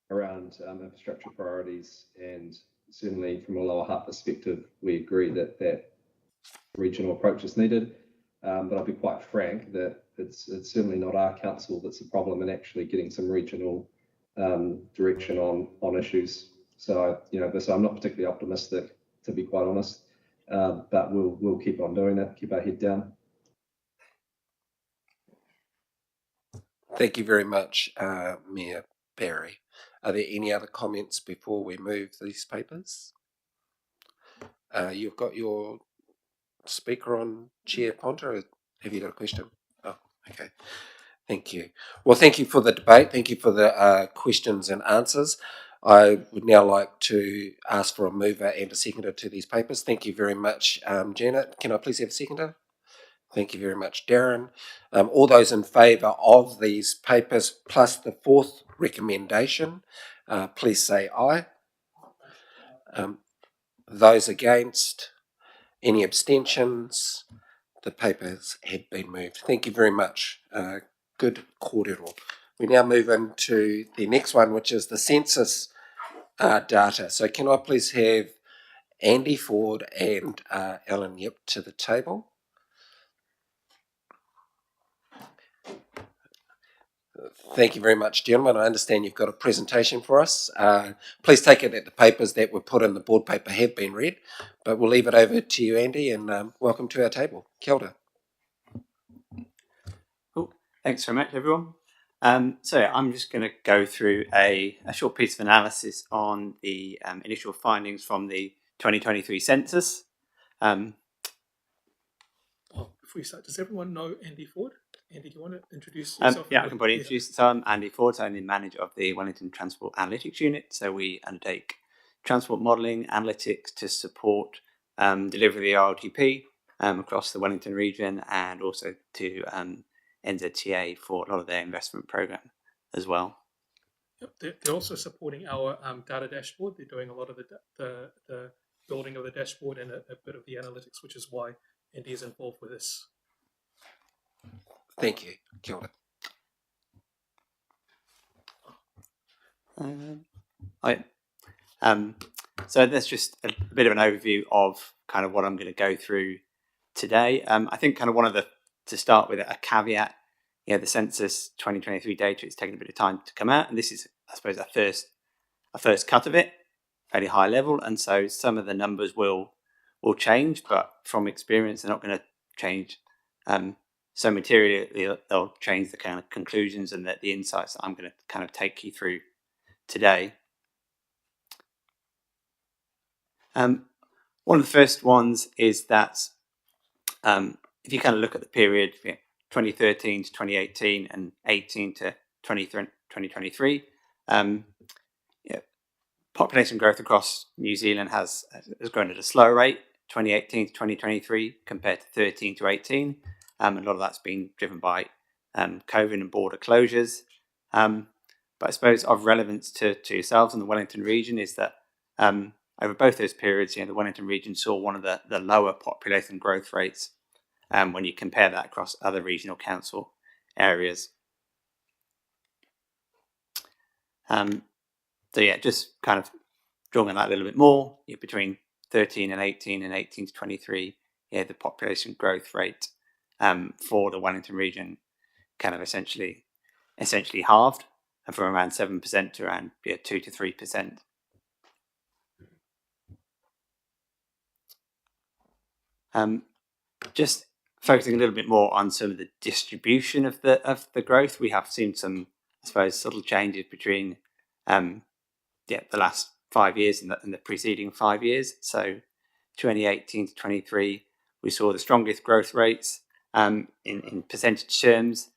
around infrastructure priorities, and certainly from a Lower Hutt perspective, we agree that that regional approach is needed. But I'll be quite frank that it's certainly not our council that's the problem in actually getting some regional direction on issues. So so I'm not particularly optimistic, to be quite honest. But we'll keep on doing that, keep our head down. Thank you very much, Mayor Barry. Are there any other comments before we move these papers? You've got your speaker on, Chair Ponta. Have you got a question? Oh, okay. Thank you. Well, thank you for the debate. Thank you for the questions and answers. I would now like to ask for a mover and a seconder to these papers. Thank you very much, Janet. Can I please have a seconder? Thank you very much, Darren. All those in favour of these papers plus the fourth recommendation, please say aye. Those against, any abstentions? The papers have been moved. Thank you very much. Good kōrero. We now move into the next one, which is the census data. So can I please have Andy Ford and Ellen Yip to the table? Thank you very much, gentlemen. I understand you've got a presentation for us. Please take it that the papers that were put in the board paper have been read, but we'll leave it over to you, Andy, and welcome to our table. Kia ora. Cool. Thanks very much, everyone. So I'm just going to go through a short piece of analysis on the initial findings from the 2023 census. Before you start, does everyone know Andy Ford? Andy, do you want to introduce yourself? Yeah, I can probably introduce. So I'm Andy Ford. I'm the manager of the Wellington Transport Analytics Unit. So we undertake transport modelling analytics to support delivery of the RLTP across the Wellington region, and also to NZTA for a lot of their investment program as well. Yep, they're also supporting our data dashboard. They're doing a lot of the building of the dashboard and a bit of the analytics, which is why Andy is involved with this. Thank you. Kia ora. So that's just a bit of an overview of kind of what I'm going to go through today. I think kind of one of to start with a caveat, the census 2023 data, it's taken a bit of time to come out, and this is, I suppose, a first cut of it, fairly high level, and so some of the numbers will change, but from experience, they're not going to change so materially. They'll change the kind of conclusions and the insights that I'm going to kind of take you through today. One of the first ones is that if you kind of look at the period 2013 to 2018 and 18 to 2023, population growth across New Zealand has grown at a slower rate, 2018 to 2023 compared to 13 to 18. A lot of that's been driven by COVID and border closures. But I suppose of relevance to yourselves in the Wellington region is that over both those periods, the Wellington region saw one of the lower population growth rates when you compare that across other regional council areas. So yeah, just kind of drawing on that a little bit more, between 13 and 18 and 18 to 23, the population growth rate for the Wellington region kind of essentially halved, from around 7% to around 2 to 3%. Just focusing a little bit more on some of the distribution of the growth, we have seen some, I suppose, subtle changes between the last 5 years and the preceding 5 years. So 2018 to 23, we saw the strongest growth rates in percentage terms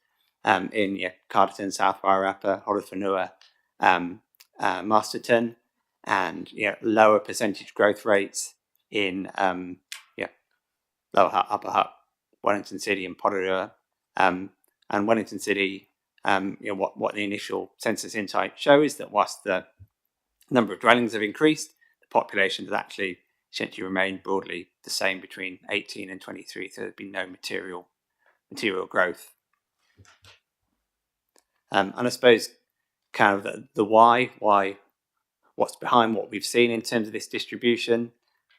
in Carterton, South Wairarapa, Horowhenua, Masterton, and lower percentage growth rates in Lower Hutt, Upper Hutt, Wellington City, and Porirua. And Wellington City, what the initial census insight shows is that whilst the number of dwellings have increased, the population has actually essentially remained broadly the same between 18 and 23. So there's been no material growth. And I suppose kind of the why, what's behind what we've seen in terms of this distribution.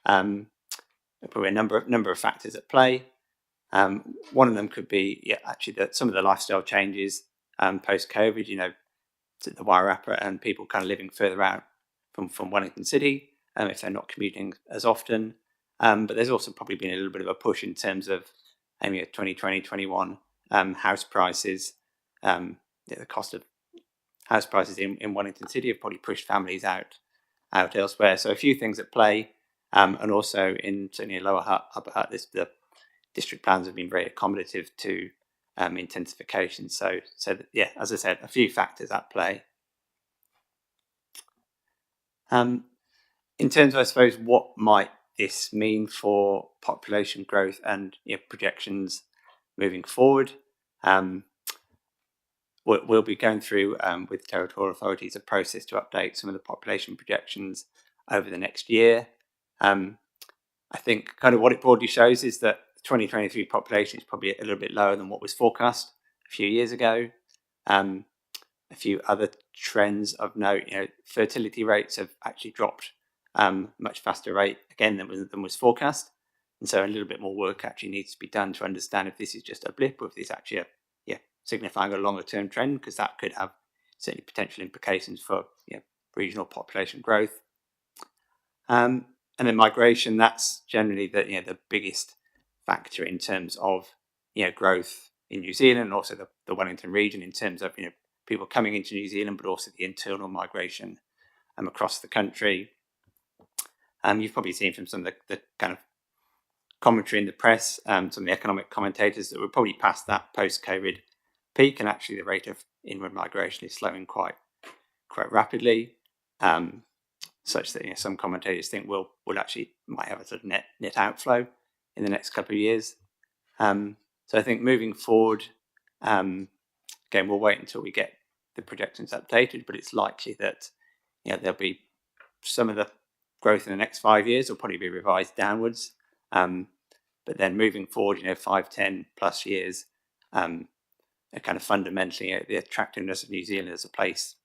Probably a number of factors at play. One of them could be actually that some of the lifestyle changes post-COVID, to the Wairarapa and people kind of living further out from Wellington City, if they're not commuting as often. But there's also probably been a little bit of a push in terms of 2020, 21 house prices. The cost of house prices in Wellington City have probably pushed families out elsewhere. So a few things at play, and also in certainly Lower Hutt, Upper Hutt, the district plans have been very accommodative to intensification. So as I said, a few factors at play. In terms of, I suppose, what might this mean for population growth and projections moving forward? We'll be going through with territorial authorities a process to update some of the population projections over the next year. I think kind of what it broadly shows is that the 2023 population is probably a little bit lower than what was forecast a few years ago. A few other trends of note, fertility rates have actually dropped much faster rate again than was forecast, and so a little bit more work actually needs to be done to understand if this is just a blip or if this actually signifying a longer term trend, because that could have certainly potential implications for regional population growth. And then migration, that's generally the biggest factor in terms of growth in New Zealand, and also the Wellington region in terms of people coming into New Zealand, but also the internal migration across the country. You've probably seen from some of the kind of commentary in the press, some of the economic commentators, that we're probably past that post-COVID peak, and actually the rate of inward migration is slowing quite rapidly, such that some commentators think we'll actually might have a sort of net outflow in the next couple of years. So I think moving forward, again, we'll wait until we get the projections updated, but it's likely that there'll be some of the growth in the next 5 years will probably be revised downwards. But then moving forward, 5, 10 plus years, kind of fundamentally the attractiveness of New Zealand as a place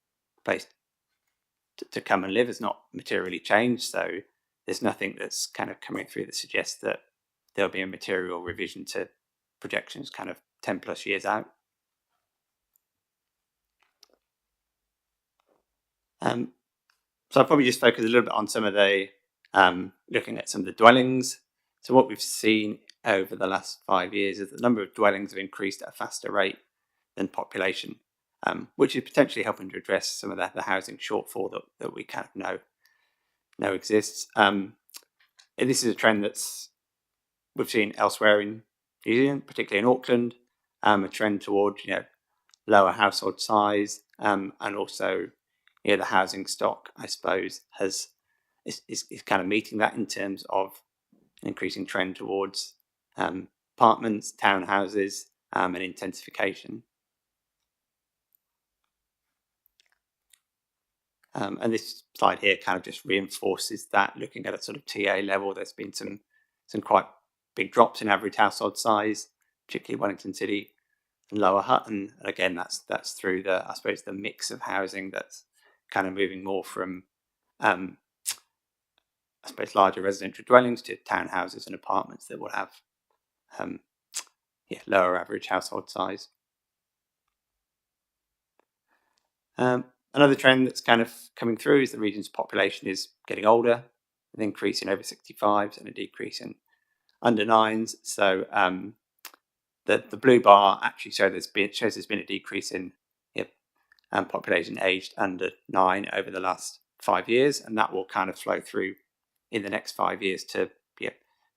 to come and live has not materially changed. So there's nothing that's kind of coming through that suggests that there'll be a material revision to projections kind of 10 plus years out. So I'll probably just focus a little bit on some of the, looking at some of the dwellings. So what we've seen over the last 5 years is the number of dwellings have increased at a faster rate than population, which is potentially helping to address some of the housing shortfall that we kind of know exists. This is a trend we've seen elsewhere in New Zealand, particularly in Auckland, a trend towards lower household size, and also the housing stock, I suppose, is kind of meeting that in terms of an increasing trend towards apartments, townhouses, and intensification. And this slide here kind of just reinforces that. Looking at a sort of TA level, there's been some quite big drops in average household size, particularly Wellington City and Lower Hutt. And again, that's through I suppose the mix of housing that's kind of moving more from I suppose larger residential dwellings to townhouses and apartments that will have lower average household size. Another trend that's kind of coming through is the region's population is getting older, an increase in over 65s and a decrease in under 9s. So the blue bar actually shows there's been a decrease in population aged under 9 over the last 5 years, and that will kind of flow through in the next 5 years to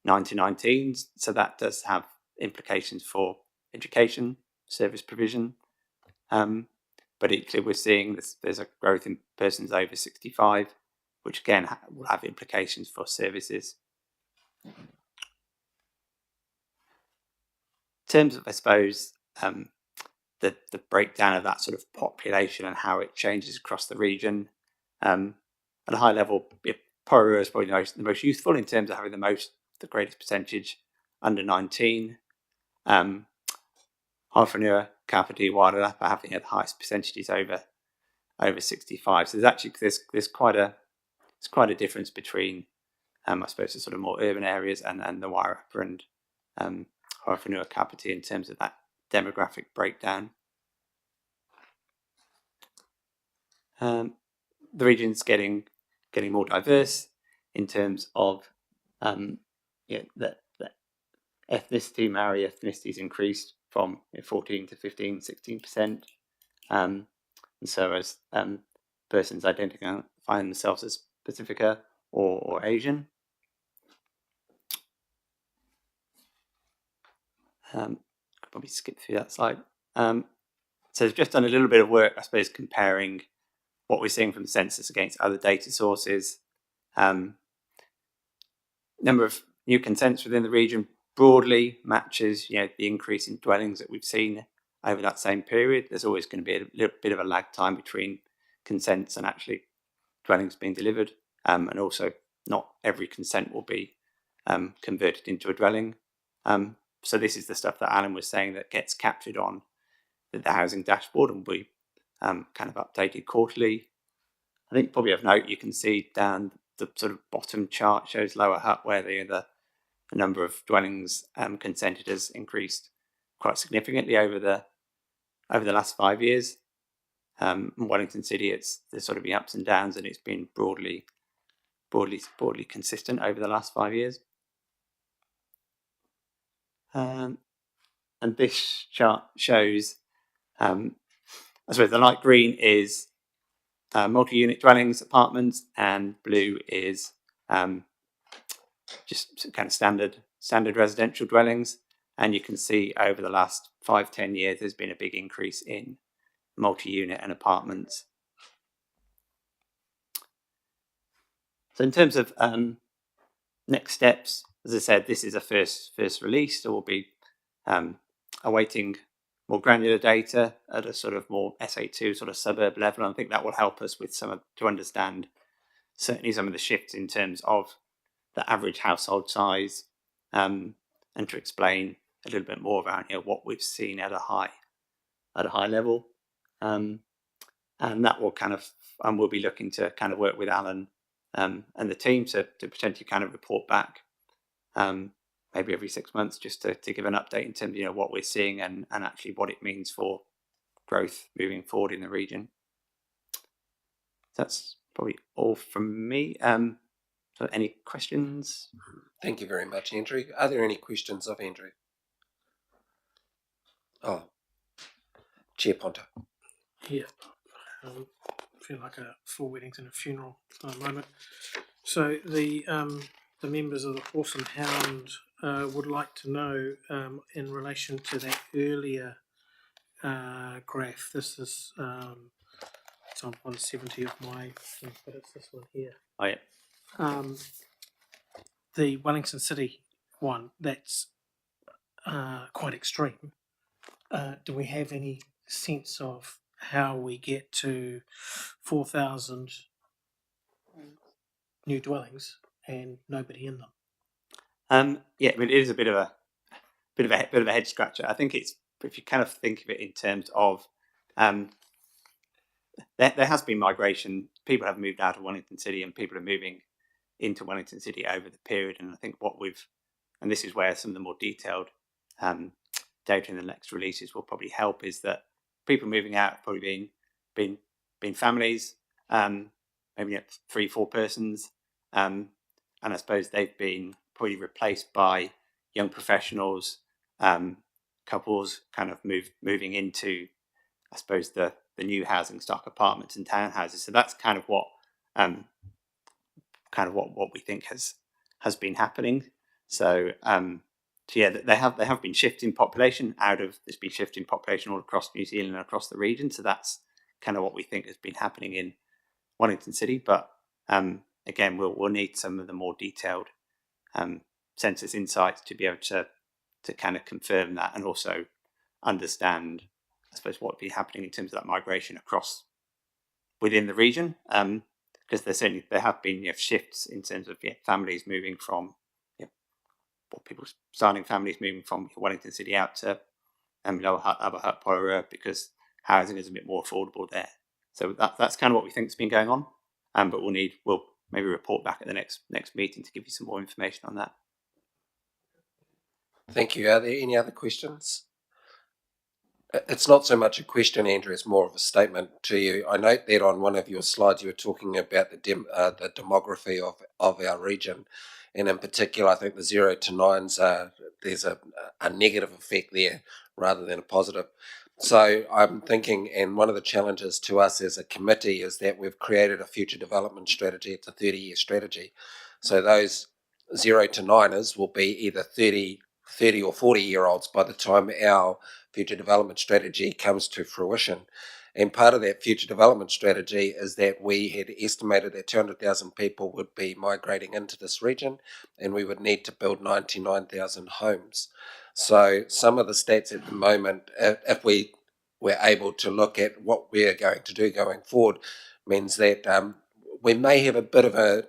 9 to 19. So that does have implications for education, service provision. But equally, we're seeing there's a growth in persons over 65, which again will have implications for services. In terms of, I suppose, the breakdown of that sort of population and how it changes across the region, at a high level, Pororua is probably the most youthful in terms of having the greatest percentage under 19. Hawhanui, Kapiti, Wairarapa having the highest percentages over 65. So there's quite a difference between I suppose the sort of more urban areas and the Wairarapa and Hawhanui, Kapiti in terms of that demographic breakdown. The region's getting more diverse in terms of the ethnicity, Maori ethnicities increased from 14 to 15, 16%. And so as persons identifying themselves as Pacifica or Asian. Could probably skip through that slide. So I've just done a little bit of work, I suppose, comparing what we're seeing from the census against other data sources. Number of new consents within the region broadly matches the increase in dwellings that we've seen over that same period. There's always going to be a little bit of a lag time between consents and actually dwellings being delivered, and also not every consent will be converted into a dwelling. So this is the stuff that Alan was saying that gets captured on the housing dashboard and will be kind of updated quarterly. I think probably of note, you can see down the sort of bottom chart shows Lower Hutt, where the number of dwellings consented has increased quite significantly over the last 5 years. In Wellington City, there's sort of been ups and downs, and it's been broadly consistent over the last 5 years. And this chart shows, I suppose the light green is multi-unit dwellings, apartments, and blue is just kind of standard residential dwellings. And you can see over the last 5-10 years, there's been a big increase in multi-unit and apartments. So in terms of next steps, as I said, this is a first release, so we'll be awaiting more granular data at a sort of more SA2 sort of suburb level. And I think that will help us with to understand certainly some of the shifts in terms of the average household size, and to explain a little bit more about what we've seen at a high level. And that will we'll be looking to kind of work with Alan and the team to potentially kind of report back maybe every 6 months, just to give an update in terms of what we're seeing and actually what it means for growth moving forward in the region. That's probably all from me. So any questions? Thank you very much, Andrew. Are there any questions of Andrew? Oh, Chair Ponta. Yeah, feel like a full weddings and a funeral moment. So the members of the Horse and Hound would like to know in relation to that earlier graph. This is it's on 170 of my thing, but it's this one here. Oh yeah. The Wellington City one, that's quite extreme. Do we have any sense of how we get to 4,000 new dwellings and nobody in them? Yeah, I mean, it is a bit of a head scratcher. I think it's, if you kind of think of it in terms of there has been migration. People have moved out of Wellington City, and people are moving into Wellington City over the period. And I think and this is where some of the more detailed data in the next releases will probably help, is that people moving out have probably been families, maybe 3-4 persons, and I suppose they've been probably replaced by young professionals, couples kind of moving into, I suppose, the new housing stock, apartments and townhouses. So that's kind of what kind of what we think has been happening. So yeah, they have been shifting population there's been shifting population all across New Zealand and across the region. So that's kind of what we think has been happening in Wellington City. But again, we'll need some of the more detailed census insights to be able to kind of confirm that, and also understand, I suppose, what would be happening in terms of that migration across within the region. Because there have been shifts in terms of families moving from people starting families moving from Wellington City out to Lower Hutt, Upper Hutt, Porirua, because housing is a bit more affordable there. So that's kind of what we think has been going on. But we'll maybe report back at the next meeting to give you some more information on that. Thank you. Are there any other questions? It's not so much a question, Andrew, it's more of a statement to you. I note that on one of your slides you were talking about the demography of our region, and in particular I think the 0 to 9s, there's a negative effect there rather than a positive. So I'm thinking, and one of the challenges to us as a committee is that we've created a future development strategy. It's a 30-year strategy. So those 0 to 9ers will be either 30 or 40-year-olds by the time our future development strategy comes to fruition. And part of that future development strategy is that we had estimated that 200,000 people would be migrating into this region, and we would need to build 99,000 homes. So some of the stats at the moment, if we were able to look at what we're going to do going forward, means that we may have a bit of a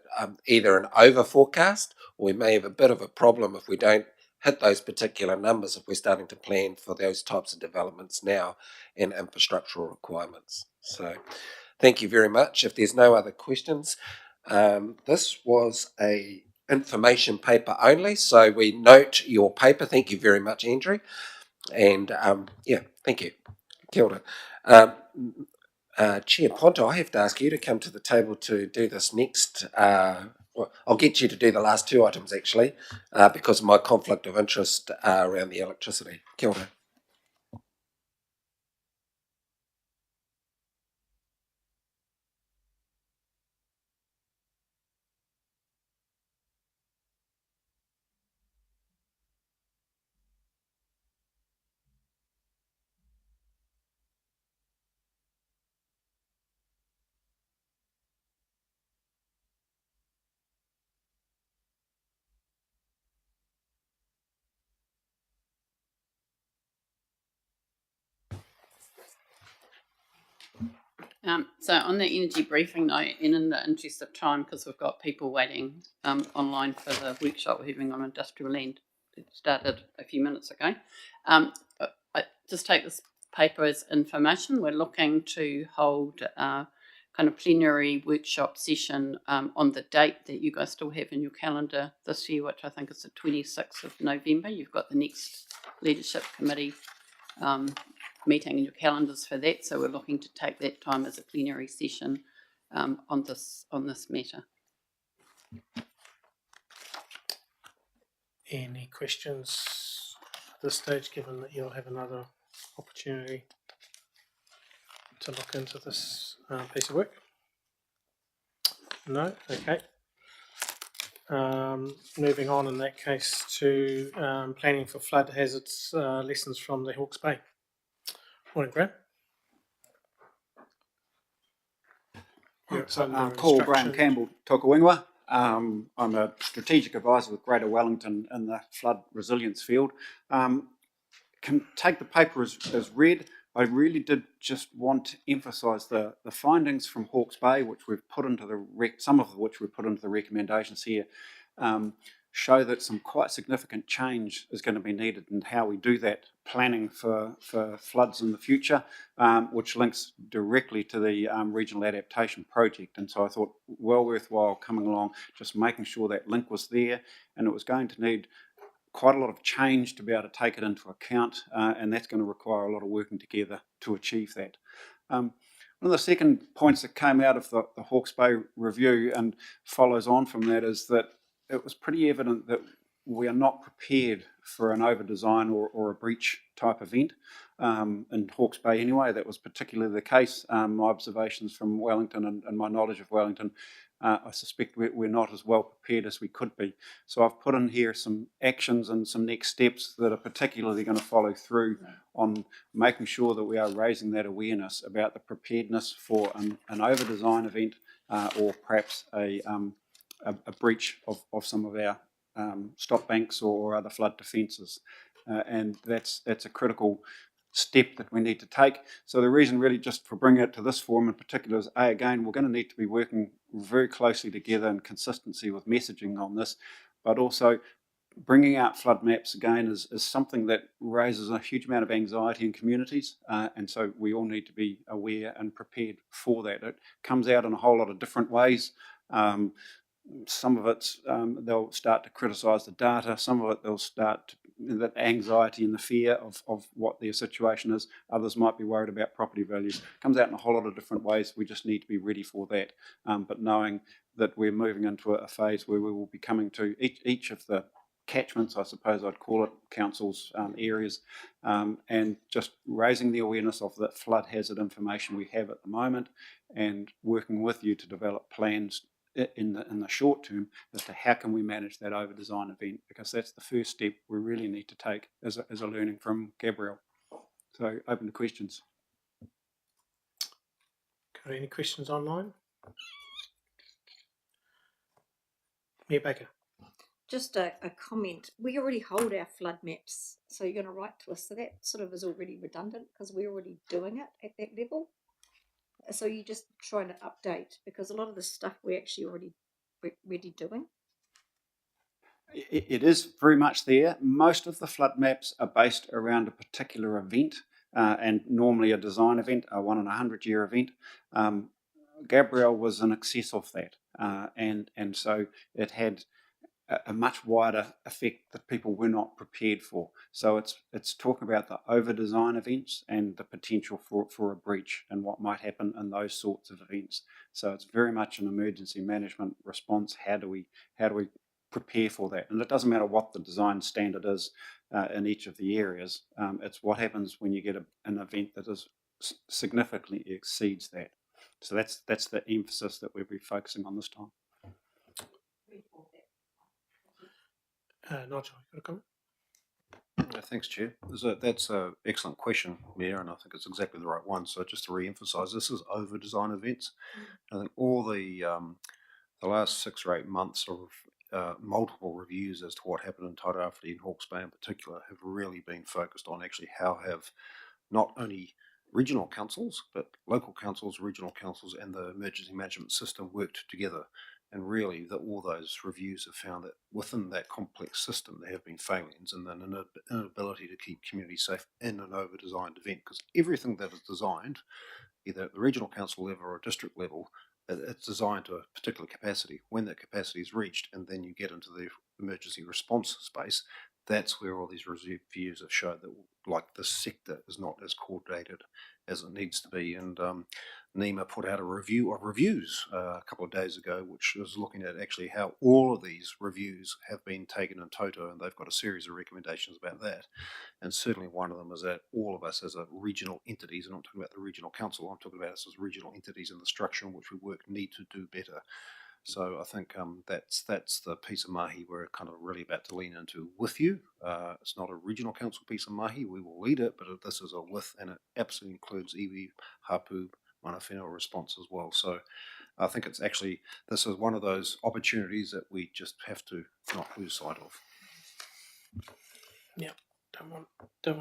either an over forecast, or we may have a bit of a problem if we don't hit those particular numbers if we're starting to plan for those types of developments now and infrastructural requirements. So thank you very much. If there's no other questions, this was a information paper only, so we note your paper. Thank you very much, Andrew. And yeah, thank you. Kia ora. Chair Ponto, I have to ask you to come to the table to do this next. Well, I'll get you to do the last two items actually, because of my conflict of interest around the electricity. Kia ora. So on the energy briefing note, and in the interest of time, because we've got people waiting online for the workshop we're having on industrial land that started a few minutes ago, I just take this paper as information. We're looking to hold a kind of plenary workshop session on the date that you guys still have in your calendar this year, which I think is the 26th of November. You've got the next leadership committee meeting in your calendars for that, so we're looking to take that time as a plenary session on this matter. Any questions at this stage, given that you'll have another opportunity to look into this piece of work? No? Okay. Moving on in that case to planning for flood hazards, lessons from the Hawke's Bay. Morning, Graham. Paul Graham Campbell, Tokawingwa. I'm a strategic advisor with Greater Wellington in the flood resilience field. Can take the paper as read. I really did just want to emphasise the findings from Hawke's Bay, which we've put into some of which we've put into the recommendations here, show that some quite significant change is going to be needed in how we do that planning for floods in the future, which links directly to the regional adaptation project. And so I thought well worthwhile coming along, just making sure that link was there, and it was going to need quite a lot of change to be able to take it into account, and that's going to require a lot of working together to achieve that. One of the second points that came out of the Hawke's Bay review and follows on from that is that it was pretty evident that we are not prepared for an over-design or a breach type event. In Hawke's Bay anyway, that was particularly the case. My observations from Wellington and my knowledge of Wellington, I suspect we're not as well prepared as we could be. So I've put in here some actions and some next steps that are particularly going to follow through on making sure that we are raising that awareness about the preparedness for an over-design event or perhaps a breach of some of our stop banks or other flood defences. And that's a critical step that we need to take. So the reason really just for bringing it to this forum in particular is, again, we're going to need to be working very closely together in consistency with messaging on this, but also bringing out flood maps again is something that raises a huge amount of anxiety in communities, and so we all need to be aware and prepared for that. It comes out in a whole lot of different ways. Some of it, they'll start to criticise the data. Some of it, they'll start the anxiety and the fear of what their situation is. Others might be worried about property values. It comes out in a whole lot of different ways. We just need to be ready for that. But knowing that we're moving into a phase where we will be coming to each of the catchments, I suppose I'd call it, councils, areas, and just raising the awareness of the flood hazard information we have at the moment, and working with you to develop plans in the short term as to how can we manage that over design event, because that's the first step we really need to take as a learning from Gabrielle. So open to questions. Got any questions online? Mayor Baker. Just a comment. We already hold our flood maps, so you're going to write to us. So that sort of is already redundant because we're already doing it at that level. So you just trying to update, because a lot of the stuff we're actually already doing. It is very much there. Most of the flood maps are based around a particular event, and normally a design event, a 1 in 100 year event. Gabrielle was in excess of that, and so it had a much wider effect that people were not prepared for. So it's talking about the over design events and the potential for a breach and what might happen in those sorts of events. So it's very much an emergency management response. How do we prepare for that? And it doesn't matter what the design standard is in each of the areas. It's what happens when you get an event that is significantly exceeds that. So that's the emphasis that we'll be focusing on this time. Nigel, you got a comment? Thanks, Chair. That's an excellent question, Mayor, and I think it's exactly the right one. So just to re-emphasise, this is over design events. I think all the last 6 or 8 months of multiple reviews as to what happened in Tairāwhiti and Hawke's Bay in particular have really been focused on actually how have not only regional councils, but local councils, regional councils, and the emergency management system worked together. And really, all those reviews have found that within that complex system, there have been failings and an inability to keep communities safe in an over-designed event, because everything that is designed, either at the regional council level or district level, it's designed to a particular capacity. When that capacity is reached, and then you get into the emergency response space, that's where all these reviews have showed that, like, the sector is not as coordinated as it needs to be. And NEMA put out a review of reviews a couple of days ago, which was looking at actually how all of these reviews have been taken in toto, and they've got a series of recommendations about that. And certainly one of them is that all of us as a regional entities, and I'm not talking about the regional council, I'm talking about us as regional entities in the structure in which we work, need to do better. So I think that's the piece of mahi we're kind of really about to lean into with you. It's not a regional council piece of mahi, we will lead it, but this is a with, and it absolutely includes iwi, hapu, mana whenua response as well. So I think it's actually, this is one of those opportunities that we just have to not lose sight of. Yeah, don't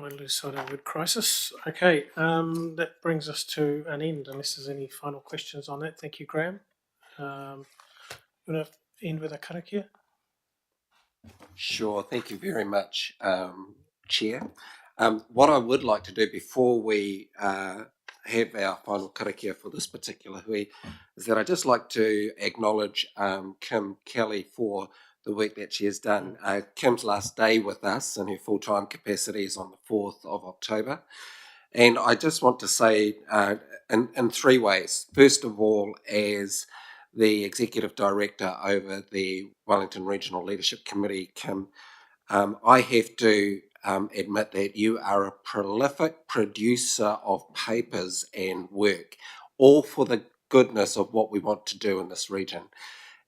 want to lose sight of the word crisis. Okay, that brings us to an end, unless there's any final questions on that. Thank you, Graham. You want to end with a karakia? Sure, thank you very much, Chair. What I would like to do before we have our final karakia for this particular hui is that I'd just like to acknowledge Kim Kelly for the work that she has done. Kim's last day with us in her full-time capacity is on the 4th of October. And I just want to say in 3 ways. First of all, as the Executive Director over the Wellington Regional Leadership Committee, Kim, I have to admit that you are a prolific producer of papers and work, all for the goodness of what we want to do in this region.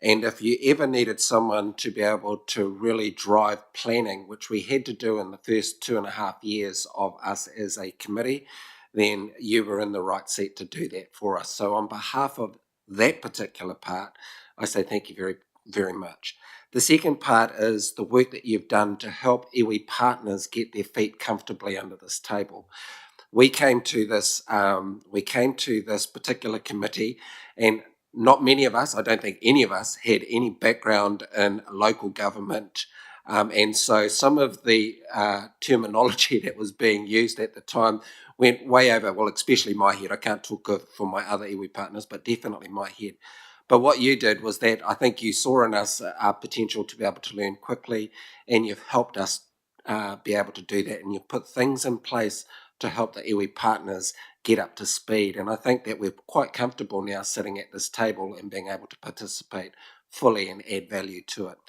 And if you ever needed someone to be able to really drive planning, which we had to do in the first 2.5 years of us as a committee, then you were in the right seat to do that for us. So on behalf of that particular part, I say thank you very, very much. The second part is the work that you've done to help iwi partners get their feet comfortably under this table. We came to this particular committee, and not many of us, I don't think any of us, had any background in local government. And so some of the terminology that was being used at the time went way over, well, especially my head. I can't talk for my other iwi partners, but definitely my head. But what you did was that I think you saw in us our potential to be able to learn quickly, and you've helped us be able to do that, and you've put things in place to help the iwi partners get up to speed. And I think that we're quite comfortable now sitting at this table and being able to participate fully and add value to it.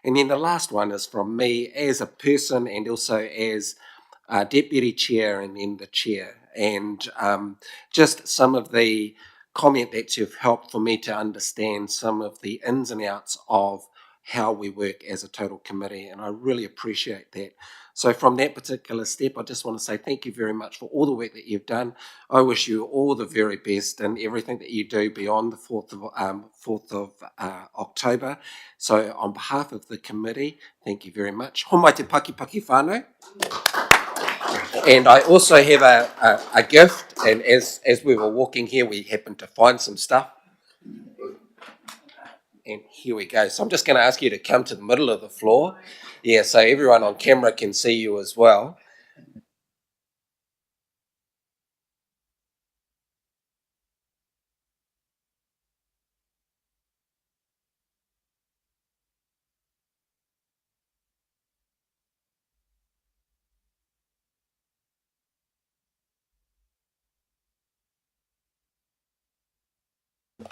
And then the last one is from me as a person and also as Deputy Chair and then the Chair. And just some of the comment that you've helped for me to understand some of the ins and outs of how we work as a total committee, and I really appreciate that. So from that particular step, I just want to say thank you very much for all the work that you've done. I wish you all the very best in everything that you do beyond the 4th of October. So on behalf of the committee, thank you very much. Homai te paki paki whānau. And I also have a gift, and as we were walking here, we happened to find some stuff. And here we go. So I'm just going to ask you to come to the middle of the floor. Yeah, so everyone on camera can see you as well.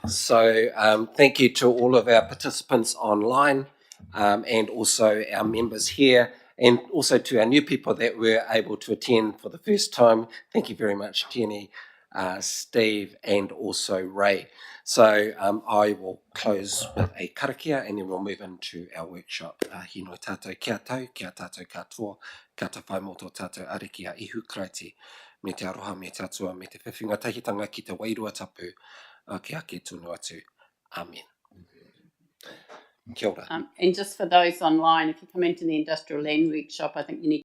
So thank you to all of our participants online and also our members here, and also to our new people that were able to attend for the first time. Thank you very much, Jenny, Steve, and also Ray. So I will close with a karakia and then we'll move into our workshop. Hinoi tātou kia tau, kia tātou katoa, ka ta whai moto tātou ariki a ihu kraiti, me te aroha, me te atua, me te whiwhinga tahitanga ki te wairua tapu, ki ake tunu atu. Amen. Kia ora. And just for those online, if you come into the Industrial Land Workshop, I think you need